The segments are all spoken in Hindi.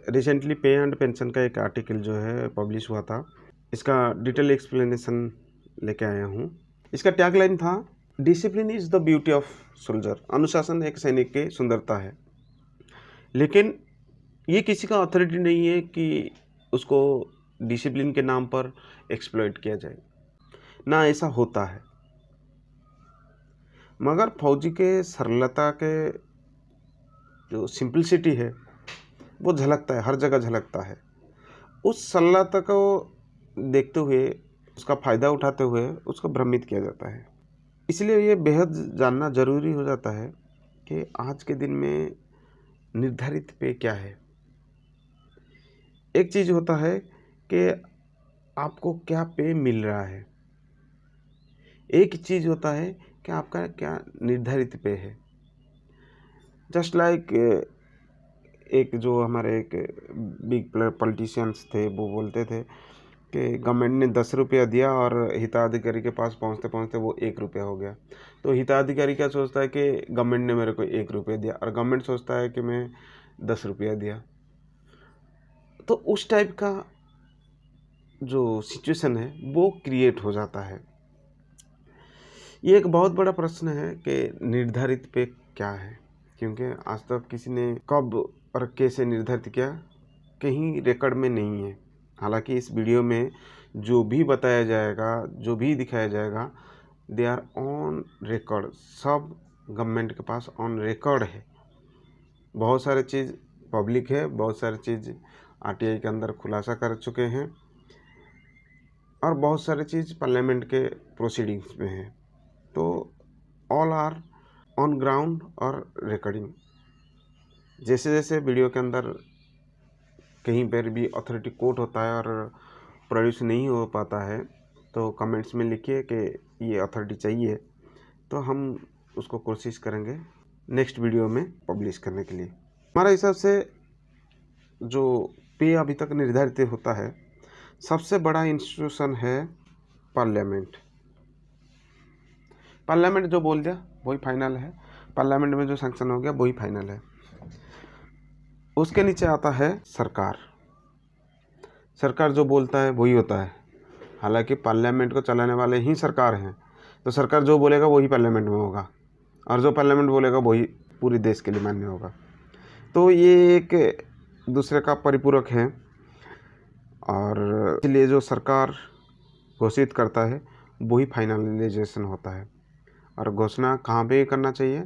रिसेंटली पे एंड पेंशन का एक आर्टिकल जो है पब्लिश हुआ था। इसका डिटेल एक्सप्लेनेशन लेके आया हूँ। इसका टैगलाइन था, discipline is the beauty of soldier. अनुशासन एक सैनिक की सुंदरता है। लेकिन ये किसी का अथॉरिटी नहीं है कि उसको डिसिप्लिन के नाम पर एक्सप्लॉइट किया जाए, ना ऐसा होता है। मगर फौजी के सरलता के जो सिंपलिसिटी है वो झलकता है, हर जगह झलकता है। उस सरलता को देखते हुए, उसका फ़ायदा उठाते हुए उसको भ्रमित किया जाता है। इसलिए ये बेहद जानना ज़रूरी हो जाता है कि आज के दिन में निर्धारित पे क्या है। एक चीज़ होता है कि आपको क्या पे मिल रहा है, एक चीज़ होता है कि आपका क्या निर्धारित पे है। जस्ट लाइक एक जो हमारे एक बिग पॉलिटिशियंस थे, वो बोलते थे कि गवर्नमेंट ने 10 रुपया दिया और हिताधिकारी के पास पहुंचते पहुंचते वो 1 रुपया हो गया। तो हिताधिकारी क्या सोचता है कि गवर्नमेंट ने मेरे को 1 रुपया दिया, और गवर्नमेंट सोचता है कि मैं 10 रुपया दिया। तो उस टाइप का जो सिचुएशन है वो क्रिएट हो जाता है। ये एक बहुत बड़ा प्रश्न है कि निर्धारित पे क्या है, क्योंकि आज तक किसी ने कब और कैसे निर्धारित किया कहीं रिकॉर्ड में नहीं है। हालांकि इस वीडियो में जो भी बताया जाएगा, जो भी दिखाया जाएगा, दे आर ऑन रिकॉर्ड। सब गवर्नमेंट के पास ऑन रिकॉर्ड है। बहुत सारे चीज़ पब्लिक है, बहुत सारी चीज़ आरटीआई के अंदर खुलासा कर चुके हैं, और बहुत सारी चीज़ पार्लियामेंट के प्रोसीडिंग्स में है। तो ऑल आर ऑन ग्राउंड और रिकॉर्डिंग। जैसे जैसे वीडियो के अंदर कहीं पर भी अथॉरिटी कोट होता है और प्रोड्यूस नहीं हो पाता है, तो कमेंट्स में लिखिए कि ये अथॉरिटी चाहिए, तो हम उसको कोशिश करेंगे नेक्स्ट वीडियो में पब्लिश करने के लिए। हमारे हिसाब से जो पे अभी तक निर्धारित होता है, सबसे बड़ा इंस्टीट्यूशन है पार्लियामेंट। पार्लियामेंट जो बोल दिया वही फाइनल है। पार्लियामेंट में जो सैंक्शन हो गया वही फाइनल है। उसके नीचे आता है सरकार। सरकार जो बोलता है वही होता है। हालांकि पार्लियामेंट को चलाने वाले ही सरकार हैं, तो सरकार जो बोलेगा वही पार्लियामेंट में होगा, और जो पार्लियामेंट बोलेगा वही पूरे देश के लिए मान्य होगा। तो ये एक दूसरे का परिपूरक है, और इसलिए जो सरकार घोषित करता है वही फाइनलाइजेशन होता है। और घोषणा कहाँ पे करना चाहिए?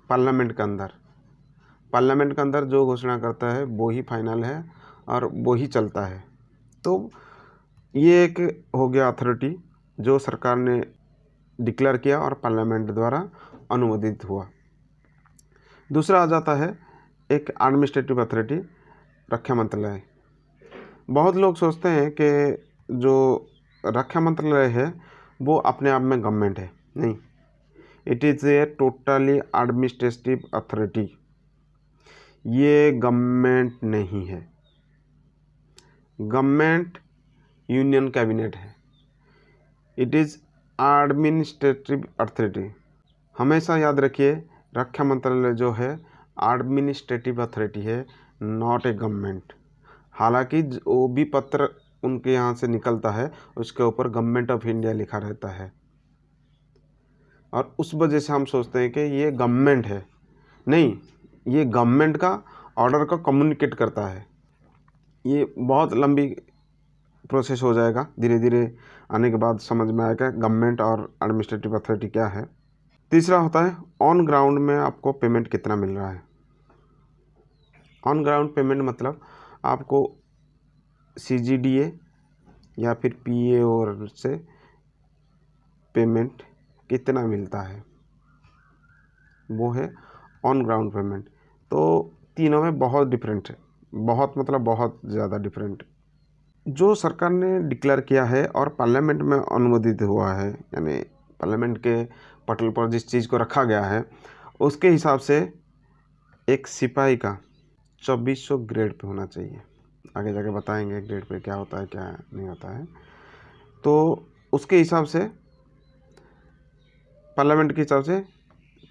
पार्लियामेंट के अंदर। पार्लियामेंट के अंदर जो घोषणा करता है वो ही फाइनल है और वो ही चलता है। तो ये एक हो गया अथॉरिटी जो सरकार ने डिक्लेयर किया और पार्लियामेंट द्वारा अनुमोदित हुआ। दूसरा आ जाता है एक एडमिनिस्ट्रेटिव अथॉरिटी, रक्षा मंत्रालय। बहुत लोग सोचते हैं कि जो रक्षा मंत्रालय है वो अपने आप में गवर्नमेंट है। नहीं, it is a totally administrative authority. ये गवर्नमेंट नहीं है। गवर्नमेंट यूनियन कैबिनेट है। It is administrative authority. हमेशा याद रखिए, रक्षा मंत्रालय जो है एडमिनिस्ट्रेटिव अथॉरिटी है, नॉट ए गवर्नमेंट। हालांकि जो भी पत्र उनके यहाँ से निकलता है उसके ऊपर गवर्नमेंट ऑफ इंडिया लिखा रहता है, और उस वजह से हम सोचते हैं कि ये गवर्नमेंट है। नहीं, ये गवर्नमेंट का ऑर्डर को कम्युनिकेट करता है। ये बहुत लंबी प्रोसेस हो जाएगा, धीरे धीरे आने के बाद समझ में आएगा गवर्नमेंट और एडमिनिस्ट्रेटिव अथॉरिटी क्या है। तीसरा होता है ऑन ग्राउंड में आपको पेमेंट कितना मिल रहा है। ऑन ग्राउंड पेमेंट मतलब आपको CGDA या फिर PA से पेमेंट कितना मिलता है, वो है ऑन ग्राउंड पेमेंट। तो तीनों में बहुत डिफरेंट है, बहुत मतलब बहुत ज़्यादा डिफरेंट। जो सरकार ने डिक्लेयर किया है और पार्लियामेंट में अनुमोदित हुआ है, यानी पार्लियामेंट के पटल पर जिस चीज़ को रखा गया है, उसके हिसाब से एक सिपाही का 2400 ग्रेड पे होना चाहिए। आगे जाके बताएंगे ग्रेड पे क्या होता है क्या नहीं होता है। तो उसके हिसाब से पार्लियामेंट के हिसाब से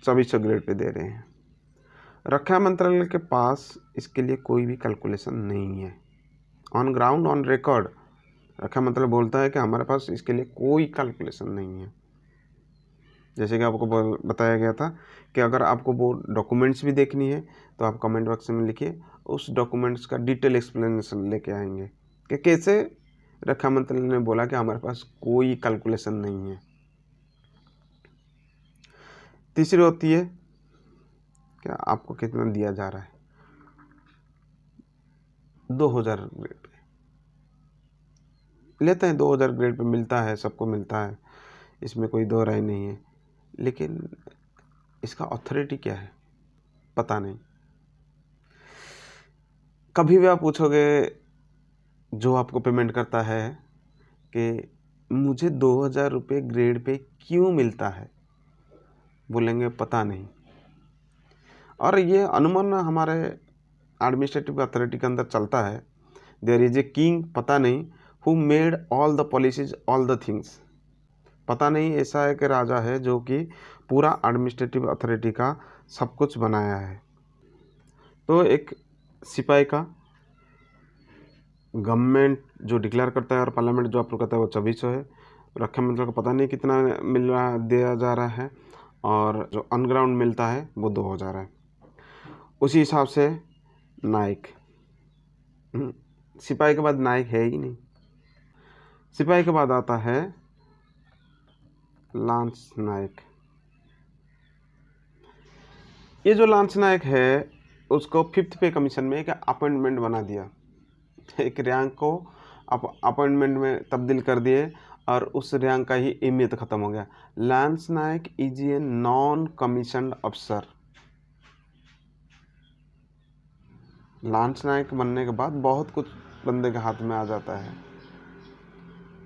2400 ग्रेड पे दे रहे हैं। रक्षा मंत्रालय के पास इसके लिए कोई भी कैलकुलेशन नहीं है। ऑन ग्राउंड ऑन रिकॉर्ड रक्षा मंत्रालय बोलता है कि हमारे पास इसके लिए कोई कैलकुलेशन नहीं है। जैसे कि आपको बताया गया था कि अगर आपको वो डॉक्यूमेंट्स भी देखनी है तो आप कमेंट बॉक्स में लिखिए, उस डॉक्यूमेंट्स का डिटेल एक्सप्लेनेशन लेके आएंगे कि कैसे रक्षा मंत्रालय ने बोला कि हमारे पास कोई कैलकुलेशन नहीं है। तीसरी होती है क्या आपको कितना दिया जा रहा है। 2000 ग्रेड पे लेते हैं, 2000 ग्रेड पे मिलता है, सबको मिलता है, इसमें कोई दो राय नहीं है। लेकिन इसका अथॉरिटी क्या है पता नहीं। कभी भी आप पूछोगे जो आपको पेमेंट करता है कि मुझे 2000 रुपये ग्रेड पे क्यों मिलता है, बोलेंगे पता नहीं। और ये अनुमान हमारे एडमिनिस्ट्रेटिव अथॉरिटी के अंदर चलता है, देयर इज ए किंग पता नहीं who made all the policies all the things. पता नहीं ऐसा एक राजा है जो कि पूरा एडमिनिस्ट्रेटिव अथॉरिटी का सब कुछ बनाया है। तो एक सिपाही का गवर्नमेंट जो डिक्लेयर करता है और पार्लियामेंट जो अप्रूव करता है वो 2400 है। रक्षा मंत्रालय को पता नहीं कितना मिल रहा दिया जा रहा है, और जो अनग्राउंड मिलता है वो 2000 है। उसी हिसाब से नायक, सिपाही के बाद नायक है ही नहीं। सिपाही के बाद आता है लांस नायक। ये जो लांस नायक है उसको 5th पे कमीशन में एक अपॉइंटमेंट बना दिया, एक रैंक को अपॉइंटमेंट में तब्दील कर दिए और उस रैंक का ही अहमियत ख़त्म हो गया। Lance naik is a non commissioned अफसर। लांस नायक बनने के बाद बहुत कुछ बंदे के हाथ में आ जाता है।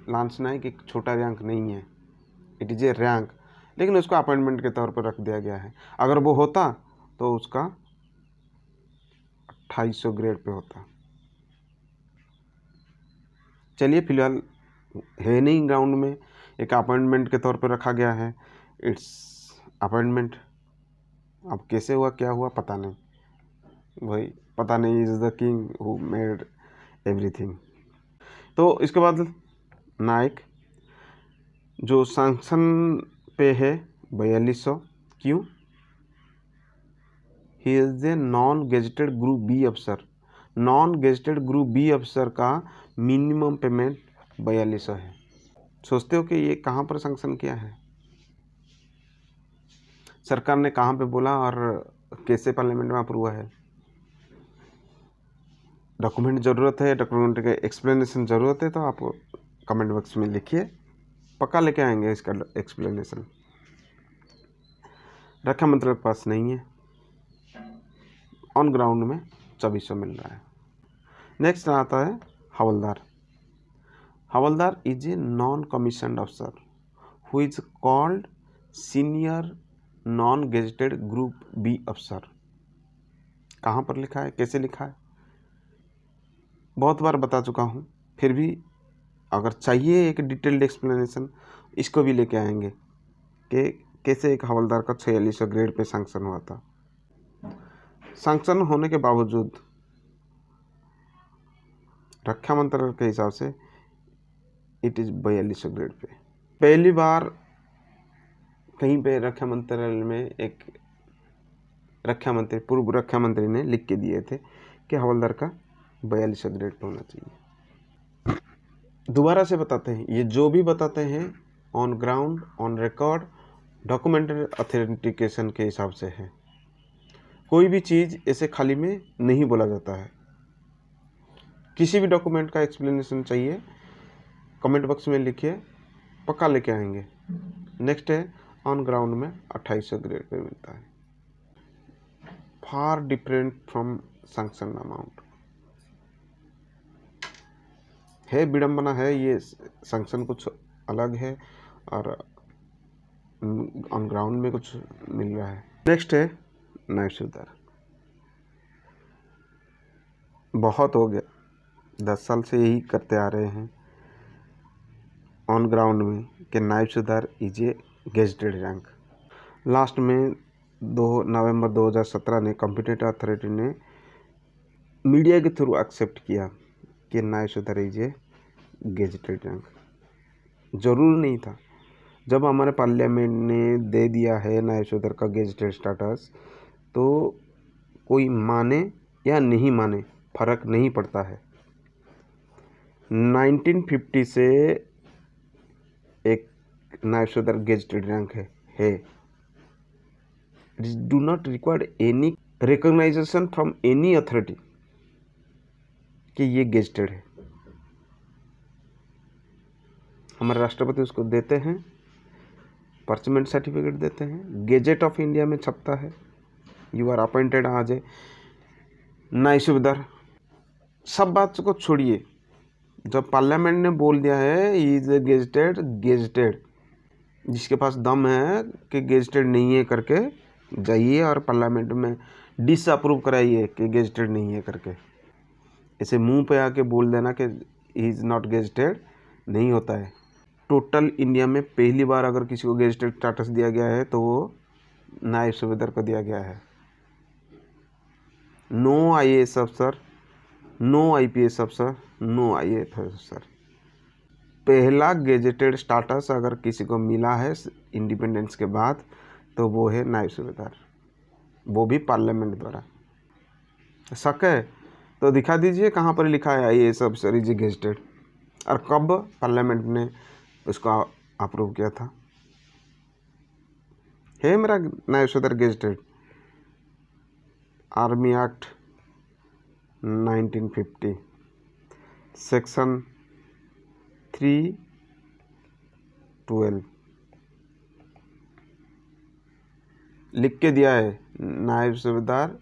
लांस नायक एक छोटा रैंक नहीं है, इट इज़ ए रैंक, लेकिन उसको अपॉइंटमेंट के तौर पर रख दिया गया है। अगर वो होता तो उसका 2800 ग्रेड पे होता। चलिए फिलहाल है नहीं ग्राउंड में, एक अपॉइंटमेंट के तौर पर रखा गया है, इट्स अपॉइंटमेंट। अब कैसे हुआ क्या हुआ पता नहीं, भाई पता नहीं, is the king who made everything. तो इसके बाद नायक जो सैंक्शन पे है 4200, क्यों? He is a non gazetted group B अफसर। नॉन गेजेटेड ग्रुप बी अफसर का मिनिमम पेमेंट 4200 है। सोचते हो कि ये कहाँ पर सैंक्शन किया है, सरकार ने कहाँ पे बोला और कैसे पार्लियामेंट में अप्रूव हुआ है? डॉक्यूमेंट ज़रूरत है, डॉक्यूमेंट के एक्सप्लेनेशन ज़रूरत है तो आप कमेंट बॉक्स में लिखिए, पक्का लेके आएंगे इसका एक्सप्लेनेशन। रक्षा मंत्रालय के पास नहीं है, ऑन ग्राउंड में 2400 मिल रहा है। नेक्स्ट आता है havildar. Havildar is a non commissioned अफसर who is called senior non gazetted group B अफसर। कहाँ पर लिखा है, कैसे लिखा है, बहुत बार बता चुका हूँ, फिर भी अगर चाहिए एक डिटेल्ड एक्सप्लेनेशन इसको भी लेके आएंगे कि कैसे एक हवलदार का 4600 ग्रेड पे सैंक्शन हुआ था। सैंक्शन होने के बावजूद रक्षा मंत्रालय के हिसाब से इट इज़ 4200 ग्रेड पे। पहली बार कहीं पे रक्षा मंत्रालय में एक रक्षा मंत्री, पूर्व रक्षा मंत्री ने लिख के दिए थे कि हवलदार का 4200 ग्रेड पे होना चाहिए। दोबारा से बताते हैं, ये जो भी बताते हैं on ground on record documentary authentication के हिसाब से है। कोई भी चीज़ ऐसे खाली में नहीं बोला जाता है। किसी भी डॉक्यूमेंट का एक्सप्लेनेशन चाहिए कमेंट बॉक्स में लिखिए, पक्का लेके आएंगे। नेक्स्ट है ऑन ग्राउंड में 2800 ग्रेड पे मिलता है, फार डिफरेंट फ्रॉम सैंक्शन अमाउंट। है विडम्बना है, ये सैंक्शन कुछ अलग है और ऑन ग्राउंड में कुछ मिल रहा है। नेक्स्ट है नायब सूबेदार। बहुत हो गया, 10 साल से यही करते आ रहे हैं ऑन ग्राउंड में कि नायब सूबेदार is a gazetted rank. Last में 2 नवंबर 2017 ने कॉम्पिटेंट अथॉरिटी ने मीडिया के थ्रू एक्सेप्ट किया कि Nyayasutra is a gazetted rank. जरूर नहीं था। जब हमारे पार्लियामेंट ने दे दिया है न्यायसूत्र का गेजेटेड स्टेटस, तो कोई माने या नहीं माने फर्क नहीं पड़ता है। 1950 से एक न्यायसूत्र गेजेटेड रैंक है। It do not require any recognition from any authority कि ये गेजेटेड है। हमारे राष्ट्रपति उसको देते हैं, परचमेंट सर्टिफिकेट देते हैं, गेजेट ऑफ इंडिया में छपता है, यू आर अपॉइंटेड आज ए न्यायसूत्र। सब बात को छोड़िए, जब पार्लियामेंट ने बोल दिया है इज ए गेजेटेड, जिसके पास दम है कि गेजेटेड नहीं है करके जाइए और पार्लियामेंट में डिसअप्रूव कराइए कि गेजेटेड नहीं है करके। ऐसे मुंह पे आके बोल देना कि इज नॉट गेजेटेड नहीं होता है। टोटल इंडिया में पहली बार अगर किसी को गेजेटेड स्टेटस दिया गया है तो वो न्यायसूत्र को दिया गया है। नो IAS अफसर, नो IPS अफसर, नो IAS अफसर। पहला गेजेटेड स्टेटस अगर किसी को मिला है इंडिपेंडेंस के बाद तो वो है न्यायसूत्र, वो भी पार्लियामेंट द्वारा। शक है तो दिखा दीजिए कहाँ पर लिखा है IAS अफसर इज गेजेटेड, और कब पार्लियामेंट ने उसको अप्रूव किया था। है मेरा न्यायसूत्र गेजेटेड। आर्मी एक्ट 1950 सेक्शन 312 लिख के दिया है, न्यायसूत्र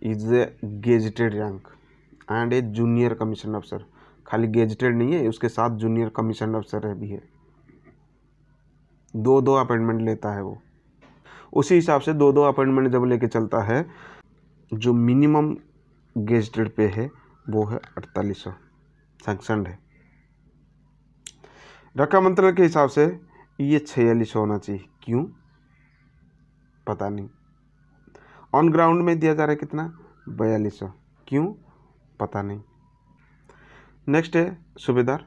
is a gazetted rank and a junior commission अफसर। खाली गेजेटेड नहीं है, उसके साथ जूनियर कमीशन अफसर भी है। 2 अपॉइंटमेंट लेता है वो। उसी हिसाब से 2 अपॉइंटमेंट जब लेके चलता है, जो मिनिमम गेजेटेड पे है वो है 4800 सैंक्शनड है। रक्षा मंत्रालय के हिसाब से ये 4600 होना चाहिए। क्यों पता नहीं। ऑन ग्राउंड में दिया जा रहा है कितना, 4200। क्यों पता नहीं। नेक्स्ट है सूबेदार,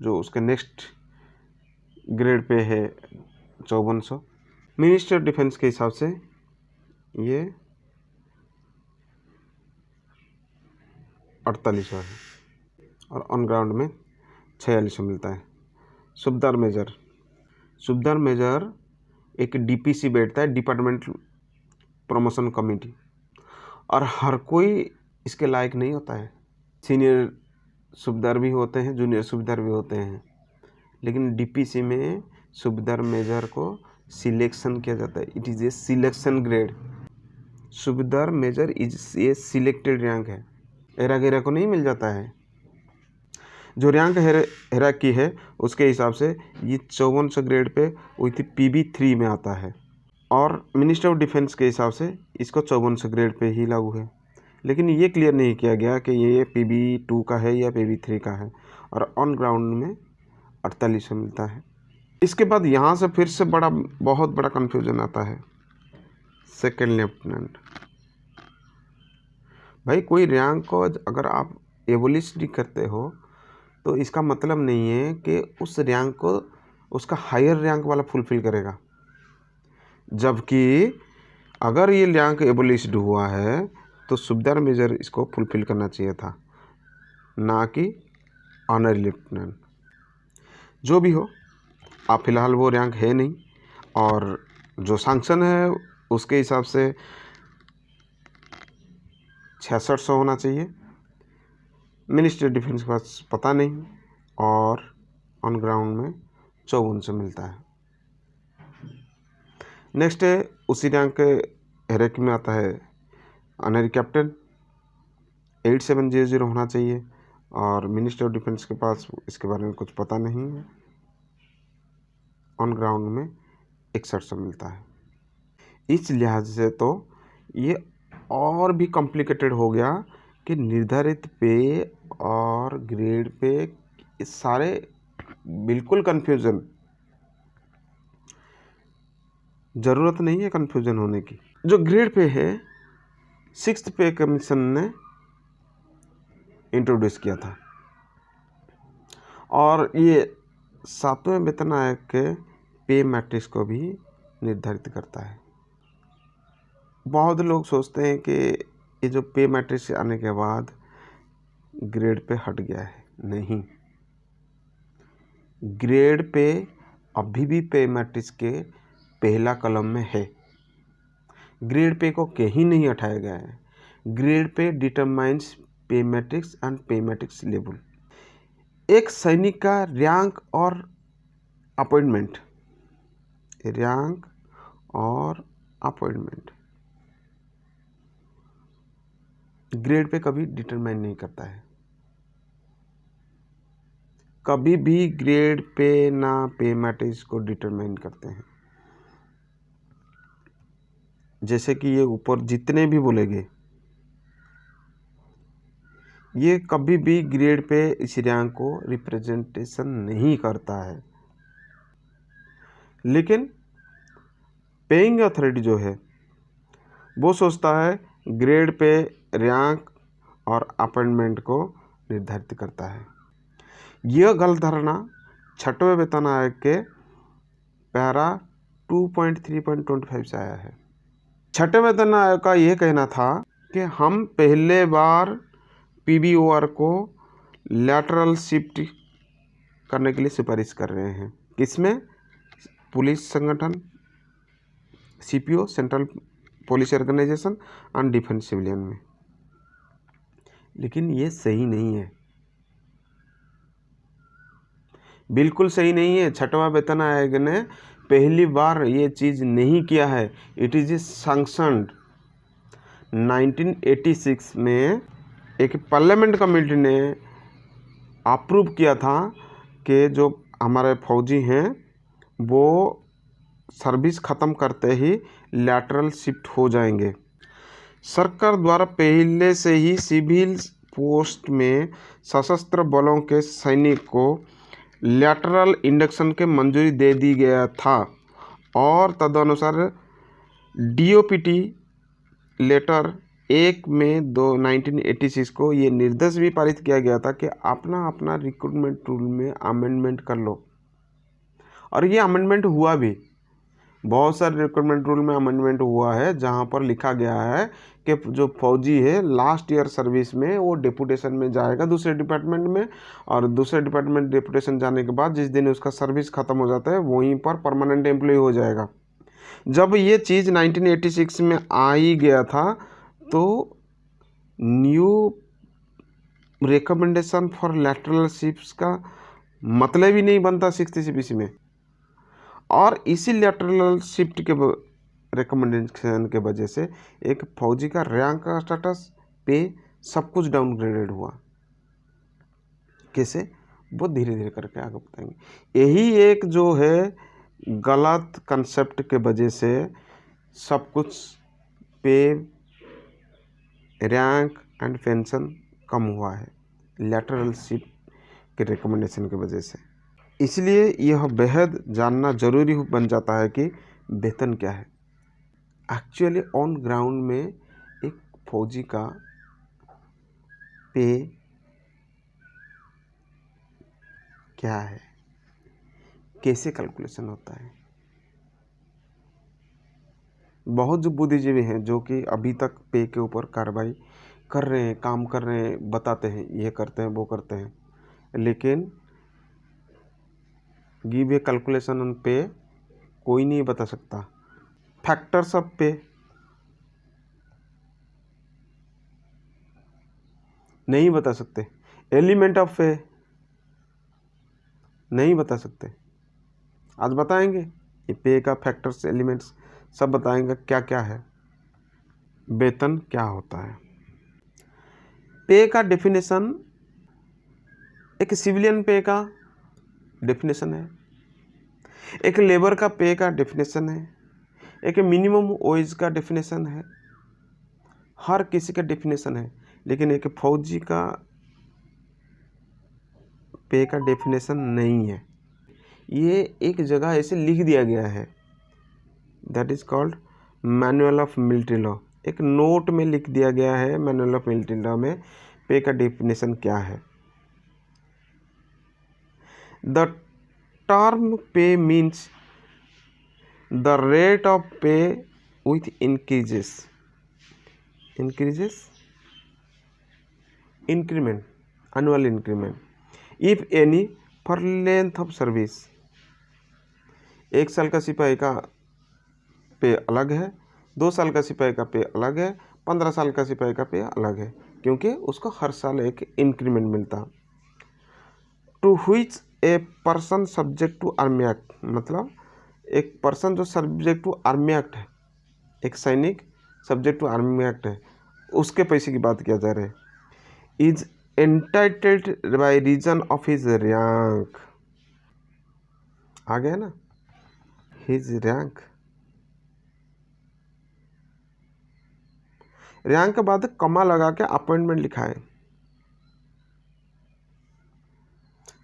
जो उसके नेक्स्ट ग्रेड पे है 5400। मिनिस्टर ऑफ डिफेंस के हिसाब से ये 4800 है और ऑन ग्राउंड में 4600 मिलता है। सूबेदार मेजर एक DPC बैठता है, डिपार्टमेंट प्रमोशन कमेटी, और हर कोई इसके लायक नहीं होता है। सीनियर सूबेदार भी होते हैं, जूनियर सूबेदार भी होते हैं, लेकिन DPC में सूबेदार मेजर को सिलेक्शन किया जाता है। It is a selection grade. Subedar major is a selected rank है, हेरा गेरा को नहीं मिल जाता है। जो रैंक हेरा की है उसके हिसाब से ये 5400 ग्रेड पे विथ PB3 में आता है, और मिनिस्टर ऑफ डिफेंस के हिसाब से इसको 5400 ग्रेड पे ही लागू है। लेकिन ये क्लियर नहीं किया गया कि ये PB2 का है या PB3 का है, और ऑन ग्राउंड में 4800 मिलता है। इसके बाद यहाँ से फिर से बहुत बड़ा कन्फ्यूजन आता है। सेकेंड लेफ्टिनेंट, भाई कोई रैंक को अगर आप एबोलिश करते हो तो इसका मतलब नहीं है कि उस रैंक को उसका हायर रैंक वाला फुलफिल करेगा। जबकि अगर ये रैंक एबोलिश्ड हुआ है तो सूबेदार मेजर इसको फुलफिल करना चाहिए था, ना कि ऑनरी लेफ्टिनेंट। जो भी हो, आप फिलहाल वो रैंक है नहीं, और जो सैंक्शन है उसके हिसाब से 6600 होना चाहिए। मिनिस्टर डिफेंस के पास पता नहीं, और ऑन ग्राउंड में 5400 मिलता है। नेक्स्ट है उसी रैंक के रैंक में आता है ऑनरी कैप्टन, 8700 होना चाहिए, और मिनिस्टर ऑफ डिफेंस के पास इसके बारे में कुछ पता नहीं है। ऑन ग्राउंड में 6100 मिलता है। इस लिहाज से तो ये और भी कॉम्प्लिकेटेड हो गया कि निर्धारित पे और ग्रेड पे सारे बिल्कुल कन्फ्यूज़न। ज़रूरत नहीं है कन्फ्यूज़न होने की। जो ग्रेड पे है, 6th पे कमीशन ने इंट्रोड्यूस किया था और ये 7वें वेतन आयोग के पे मैट्रिक्स को भी निर्धारित करता है। बहुत लोग सोचते हैं कि ये जो पे मैट्रिक्स आने के बाद ग्रेड पे हट गया है। नहीं, ग्रेड पे अभी भी पे मैट्रिक्स के पहला कॉलम में है। ग्रेड पे को कहीं नहीं हटाया गया है। ग्रेड पे डिटरमाइंस पे मैट्रिक्स एंड पे मैट्रिक्स लेवल। एक सैनिक का रैंक और अपॉइंटमेंट, रैंक और अपॉइंटमेंट ग्रेड पे कभी डिटरमाइन नहीं करता है। कभी भी ग्रेड पे ना पे मैट्रिक्स को डिटरमाइन करते हैं। जैसे कि ये ऊपर जितने भी बोलेंगे, ये कभी भी ग्रेड पे इस रैंक को रिप्रेजेंटेशन नहीं करता है। लेकिन पेइंग अथॉरिटी जो है वो सोचता है ग्रेड पे रैंक और अपॉइंटमेंट को निर्धारित करता है। यह गलत धारणा 6वें वेतन आयोग के पैरा 2.3.25 से आया है। 6वें वेतन आयोग का यह कहना था कि हम पहले बार पीबीओआर को लैटरल शिफ्ट करने के लिए सिफारिश कर रहे हैं। किसमें? पुलिस संगठन, CPO, central police organisation and defence civilian में। लेकिन ये सही नहीं है, बिल्कुल सही नहीं है। 6वां वेतन आयोग ने पहली बार ये चीज़ नहीं किया है। इट इज़ सैंक्शनड 1986 में एक पार्लियामेंट कमेटी ने अप्रूव किया था कि जो हमारे फौजी हैं वो सर्विस ख़त्म करते ही लैटरल शिफ्ट हो जाएंगे। सरकार द्वारा पहले से ही सिविल पोस्ट में सशस्त्र बलों के सैनिक को लैटरल इंडक्शन के मंजूरी दे दी गया था और तदनुसार डीओपीटी लेटर 1 में 1986 को ये निर्देश भी पारित किया गया था कि अपना अपना रिक्रूटमेंट रूल में अमेंडमेंट कर लो। और ये अमेंडमेंट हुआ भी। बहुत सारे रिक्रूटमेंट रूल में अमेंडमेंट हुआ है जहाँ पर लिखा गया है कि जो फौजी है लास्ट ईयर सर्विस में वो डिप्यूटेशन में जाएगा दूसरे डिपार्टमेंट में, और दूसरे डिपार्टमेंट डिप्यूटेशन जाने के बाद जिस दिन उसका सर्विस ख़त्म हो जाता है वहीं पर परमानेंट एम्प्लॉय हो जाएगा। जब ये चीज़ 1986 में आ ही गया था तो new recommendation for lateral shifts का मतलब ही नहीं बनता 6th CPC में। और इसी लैटरल शिफ्ट के रिकमेंडेशन के वजह से एक फौजी का रैंक का स्टेटस, पे, सब कुछ डाउनग्रेडेड हुआ। कैसे? वो धीरे धीरे करके आगे बताएंगे। यही एक जो है गलत कंसेप्ट के वजह से सब कुछ पे, रैंक एंड पेंशन कम हुआ है लैटरल शिफ्ट के रिकमेंडेशन की वजह से। इसलिए यह बेहद जानना जरूरी बन जाता है कि वेतन क्या है। एक्चुअली ऑन ग्राउंड में एक फौजी का पे क्या है, कैसे कैलकुलेशन होता है। बहुत जो बुद्धिजीवी हैं जो कि अभी तक पे के ऊपर कार्रवाई कर रहे हैं, काम कर रहे हैं, बताते हैं ये करते हैं वो करते हैं, लेकिन गिव ए कैलकुलेशन ऑन पे कोई नहीं बता सकता। फैक्टर्स ऑफ पे नहीं बता सकते। एलिमेंट ऑफ पे नहीं बता सकते। आज बताएंगे ये पे का फैक्टर्स, एलिमेंट्स सब बताएंगे क्या क्या है। वेतन क्या होता है? पे का डेफिनेशन एक सिविलियन पे का डेफिनेशन है, एक लेबर का पे का डेफिनेशन है, एक मिनिमम वेज का डेफिनेशन है। हर किसी का डेफिनेशन है, लेकिन एक फौजी का पे का डेफिनेशन नहीं है। ये एक जगह ऐसे लिख दिया गया है, that is called manual of military law. एक नोट में लिख दिया गया है मैनुअल ऑफ मिलिट्री लॉ में पे का डेफिनेशन क्या है। द टर्म पे मीन्स द रेट ऑफ पे with increases increment annual increment if any for length of service. 1 साल का सिपाही का पे अलग है, 2 साल का सिपाही का पे अलग है, 15 साल का सिपाही का पे अलग है, क्योंकि उसको हर साल एक इंक्रीमेंट मिलता। To which a person subject to army act, मतलब एक पर्सन जो सब्जेक्ट टू आर्मी एक्ट है, एक सैनिक सब्जेक्ट टू आर्मी एक्ट है, उसके पैसे की बात किया जा रहा है। Is entitled by reason of his rank, आ गया ना, हिज रैंक। रैंक के बाद कमा लगा के अपॉइंटमेंट लिखा है।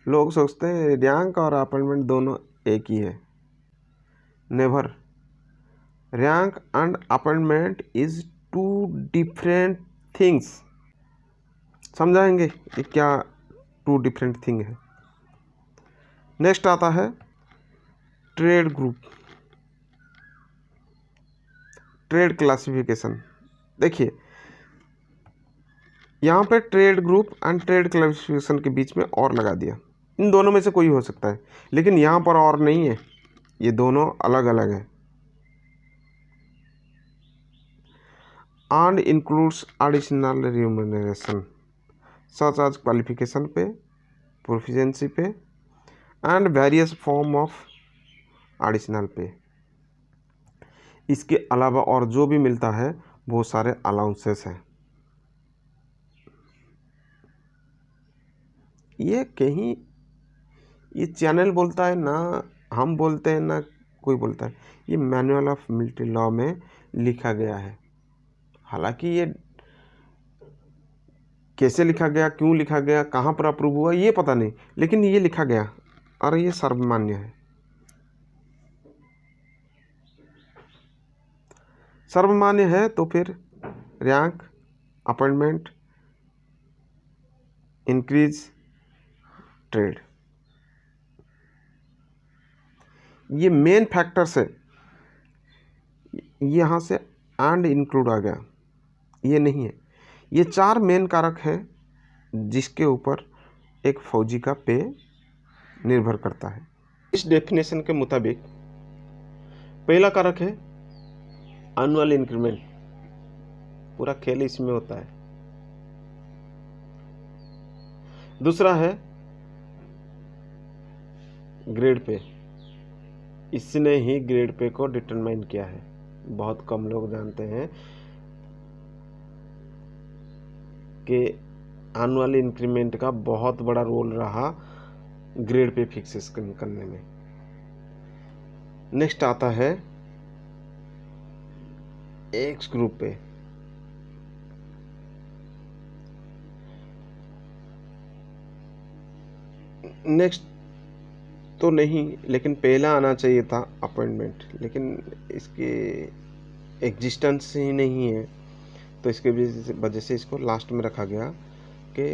लोग सोचते हैं रैंक और अपॉइंटमेंट दोनों एक ही है। Never, rank and appointment is two different things. समझाएंगे ये क्या टू डिफरेंट थिंग है। नेक्स्ट आता है ट्रेड ग्रुप, ट्रेड क्लासिफिकेशन। देखिए यहाँ पे trade group and trade classification के बीच में और लगा दिया। इन दोनों में से कोई हो सकता है, लेकिन यहाँ पर और नहीं है, ये दोनों अलग अलग है। And includes additional remuneration such as qualification पे, प्रोफिशिएंसी पे and various form of additional पे। इसके अलावा और जो भी मिलता है वो सारे अलाउंसेस हैं। ये कहीं ये चैनल बोलता है ना, हम बोलते हैं ना कोई बोलता है, ये मैनुअल ऑफ मिलिट्री लॉ में लिखा गया है। हालांकि ये कैसे लिखा गया, क्यों लिखा गया, कहाँ पर अप्रूव हुआ ये पता नहीं, लेकिन ये लिखा गया और ये सर्वमान्य है। सर्वमान्य है तो फिर रैंक, अपॉइंटमेंट, इंक्रीज, ट्रेड, ये मेन फैक्टर्स है। यहाँ से एंड इंक्लूड आ गया, ये नहीं है। ये 4 मेन कारक है जिसके ऊपर एक फौजी का पे निर्भर करता है। इस डेफिनेशन के मुताबिक पहला कारक है एनुअल इंक्रीमेंट, पूरा खेल इसमें होता है। दूसरा है ग्रेड पे, इसने ही ग्रेड पे को डिटरमाइन किया है। बहुत कम लोग जानते हैं कि एनुअल इंक्रीमेंट का बहुत बड़ा रोल रहा ग्रेड पे फिक्स करने में। नेक्स्ट आता है एक्स ग्रुप पे। नेक्स्ट तो नहीं, लेकिन पहला आना चाहिए था अपॉइंटमेंट, लेकिन इसके एग्जिस्टेंस ही नहीं है, तो इसके वजह से इसको लास्ट में रखा गया कि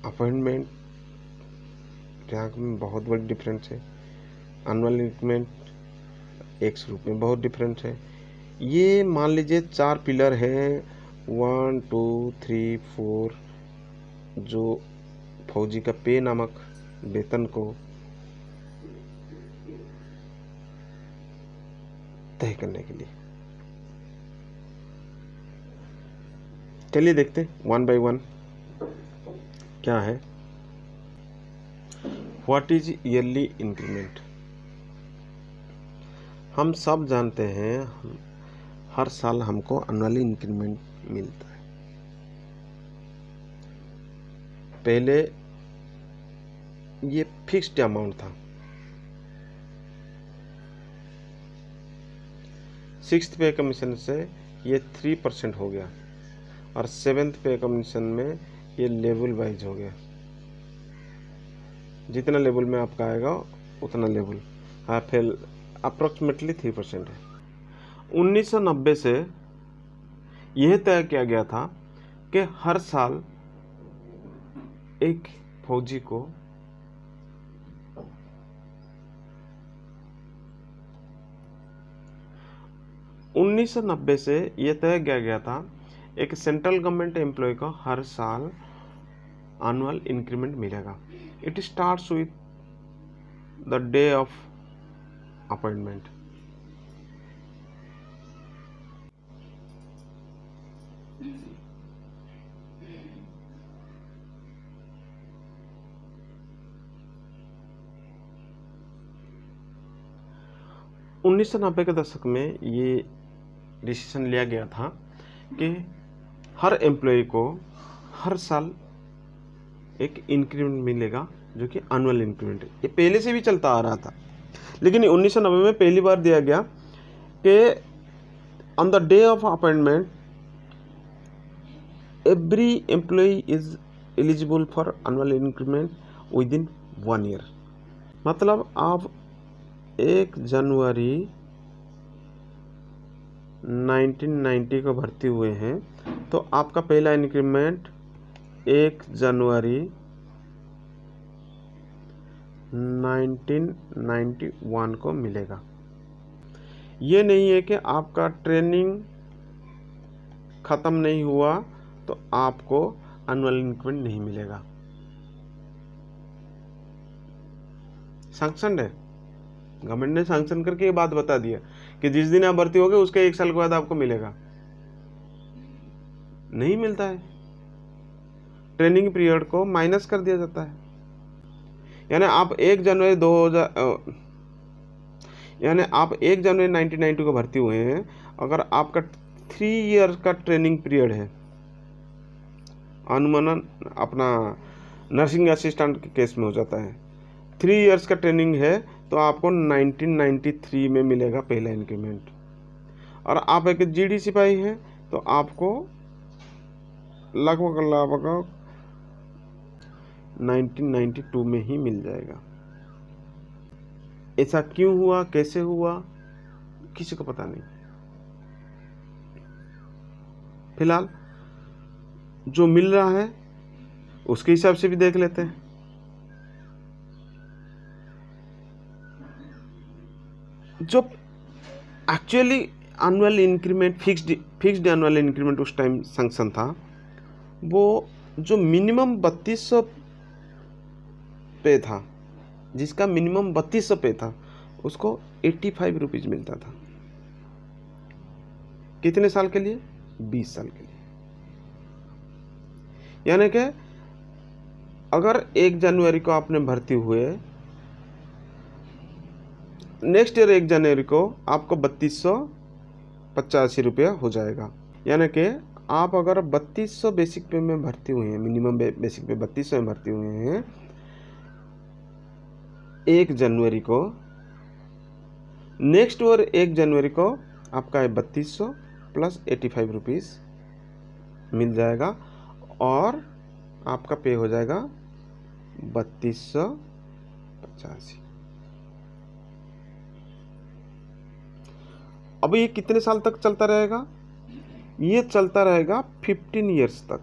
अपॉइंटमेंट रैंक में बहुत बड़ी डिफरेंस है, एनुअल इंक्रीमेंट एक्स ग्रुप में बहुत डिफरेंस है। ये मान लीजिए 4 पिलर हैं, 1 2 3 4, जो फौजी का पे नामक वेतन को तय करने के लिए। चलिए देखते हैं 1 बाय 1 क्या है। What is yearly increment. हम सब जानते हैं हर साल हमको एनुअली इंक्रीमेंट मिलता है। पहले ये फिक्स्ड अमाउंट था, 6th पे कमीशन से ये 3% हो गया और 7th पे कमीशन में ये लेवल वाइज हो गया। जितना लेवल में आपका आएगा उतना लेवल, हाँ फिर अप्रोक्सीमेटली 3% है। 1990 से यह तय किया गया था कि हर साल एक फौजी को 1990 से यह तय किया गया था एक सेंट्रल गवर्नमेंट एम्प्लॉय को हर साल एनुअल इंक्रीमेंट मिलेगा। It starts with the day of appointment. उन्नीस सौ 90 के दशक में ये डिसीजन लिया गया था कि हर एम्प्लॉय को हर साल एक इंक्रीमेंट मिलेगा, जो कि एनुअल इंक्रीमेंट है। ये पहले से भी चलता आ रहा था, लेकिन 1990 में पहली बार दिया गया कि on the day of appointment every employee is eligible for annual increment within 1 year. मतलब आप 1 जनवरी 1990 को भर्ती हुए हैं तो आपका पहला इंक्रीमेंट 1 जनवरी 1991 को मिलेगा। ये नहीं है कि आपका ट्रेनिंग ख़त्म नहीं हुआ तो आपको एनुअल इंक्रीमेंट नहीं मिलेगा। सैंक्शन है, गवर्नमेंट ने सैंक्शन करके ये बात बता दिया कि जिस दिन आप भर्ती होगे उसके 1 साल के बाद आपको मिलेगा। नहीं मिलता है, ट्रेनिंग पीरियड को माइनस कर दिया जाता है। यानी आप 1 जनवरी 1990 को भर्ती हुए हैं, अगर आपका 3 ईयर का ट्रेनिंग पीरियड है, अनुमानन अपना नर्सिंग असिस्टेंट के केस में हो जाता है, 3 ईयर्स का ट्रेनिंग है तो आपको 1993 में मिलेगा पहला इंक्रीमेंट। और आप एक जीडी सिपाही हैं तो आपको लगभग 1992 में ही मिल जाएगा। ऐसा क्यों हुआ, कैसे हुआ, किसी को पता नहीं। फिलहाल जो मिल रहा है उसके हिसाब से भी देख लेते हैं। जो actually annual increment fixed annual increment उस टाइम सैंक्शन था, वो जो मिनिमम 3200 पे था, जिसका मिनिमम 3200 पे था, उसको 85 रुपीज़ मिलता था। कितने साल के लिए? 20 साल के लिए। यानी कि अगर 1 जनवरी को आपने भर्ती हुए, नेक्स्ट ईयर 1 जनवरी को आपको 3285 रुपया हो जाएगा। यानी कि आप अगर 3200 बेसिक पे में भर्ती हुए हैं, मिनिमम बेसिक पे 3200 में भर्ती हुए हैं 1 जनवरी को, नेक्स्ट ईयर 1 जनवरी को आपका 3200 प्लस 85 रुपीज़ मिल जाएगा और आपका पे हो जाएगा 3285। अब ये कितने साल तक चलता रहेगा? ये चलता रहेगा 15 ईयर्स तक।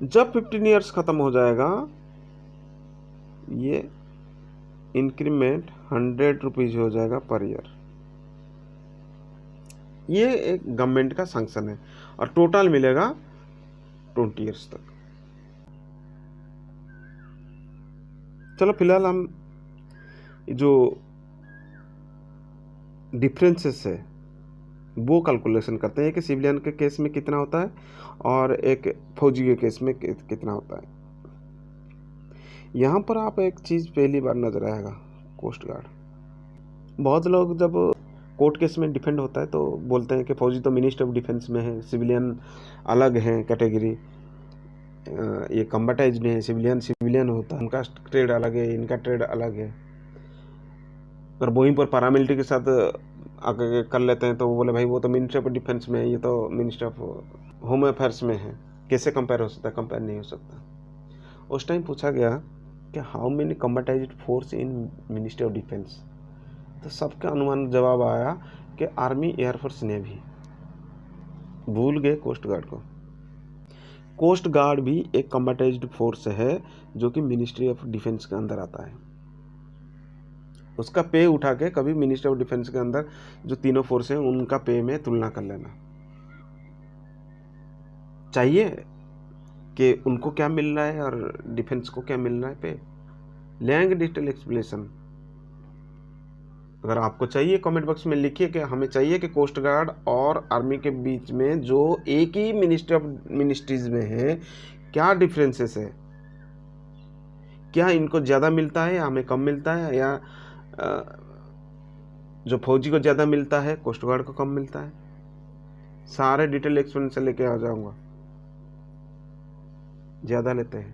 जब 15 ईयर्स खत्म हो जाएगा, ये इंक्रीमेंट 100 रुपीज हो जाएगा पर ईयर। ये एक गवर्नमेंट का सैंक्शन है और टोटल मिलेगा 20 ईयर्स तक। चलो फिलहाल हम जो डिफरेंसेस है वो कैलकुलेशन करते हैं कि सिविलियन के केस में कितना होता है और एक फौजी के केस में कितना होता है। यहाँ पर आप एक चीज़ पहली बार नजर आएगा, कोस्ट गार्ड। बहुत लोग जब कोर्ट केस में डिफेंड होता है तो बोलते हैं कि फौजी तो मिनिस्टर ऑफ डिफेंस में है, सिविलियन अलग है कैटेगरी, ये कम्बटाइज में है, सिविलियन होता है, उनका ट्रेड अलग है, इनका ट्रेड अलग है। अगर वहीं पर पैरामिलिट्री के साथ आगे कर लेते हैं तो वो बोले भाई वो तो मिनिस्टर ऑफ डिफेंस में है, ये तो मिनिस्टर ऑफ होम अफेयर्स में है, कैसे कंपेयर हो सकता है? कंपेयर नहीं हो सकता। उस टाइम पूछा गया कि how many combatised force in ministry of defence, तो सबका अनुमान जवाब आया कि आर्मी, एयरफोर्स, नेवी। भूल गए कोस्ट गार्ड को। कोस्ट गार्ड भी एक कम्बैटाइज्ड फोर्स है जो कि मिनिस्ट्री ऑफ डिफेंस के अंदर आता है। उसका पे उठा के कभी मिनिस्ट्री ऑफ डिफेंस के अंदर जो तीनों फोर्स हैं उनका पे में तुलना कर लेना। चाहिए कि उनको क्या मिल रहा है और डिफेंस को क्या मिल रहा है पे, ले आएंगे डिटेल एक्सप्लेनेशन। अगर आपको चाहिए कमेंट बॉक्स में लिखिए कि हमें चाहिए कि कोस्ट गार्ड और आर्मी के बीच में जो एक ही मिनिस्ट्री ऑफ मिनिस्ट्रीज में है क्या डिफरेंसेस है, क्या इनको ज़्यादा मिलता है या हमें कम मिलता है, या जो फौजी को ज़्यादा मिलता है कोस्ट गार्ड को कम मिलता है। सारे डिटेल एक्सप्लेनेशन लेके आ जाऊंगा। ज़्यादा लेते हैं,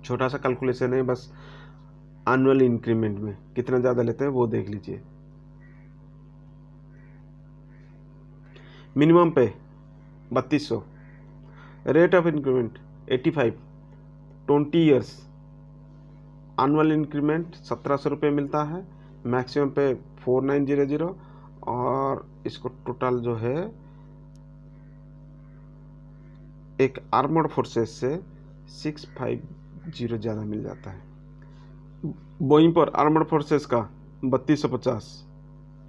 छोटा सा कैलकुलेशन है बस, एनुअल इंक्रीमेंट में कितना ज़्यादा लेते हैं वो देख लीजिए। मिनिमम पे 3200, rate of increment 85, 20 years, annual increment 1700 रुपये मिलता है, मैक्सिमम पे 4900, और इसको टोटल जो है एक आर्मर्ड फोर्सेस से 650 ज़्यादा मिल जाता है। बोइंग पर आर्मर्ड फोर्सेस का 3250,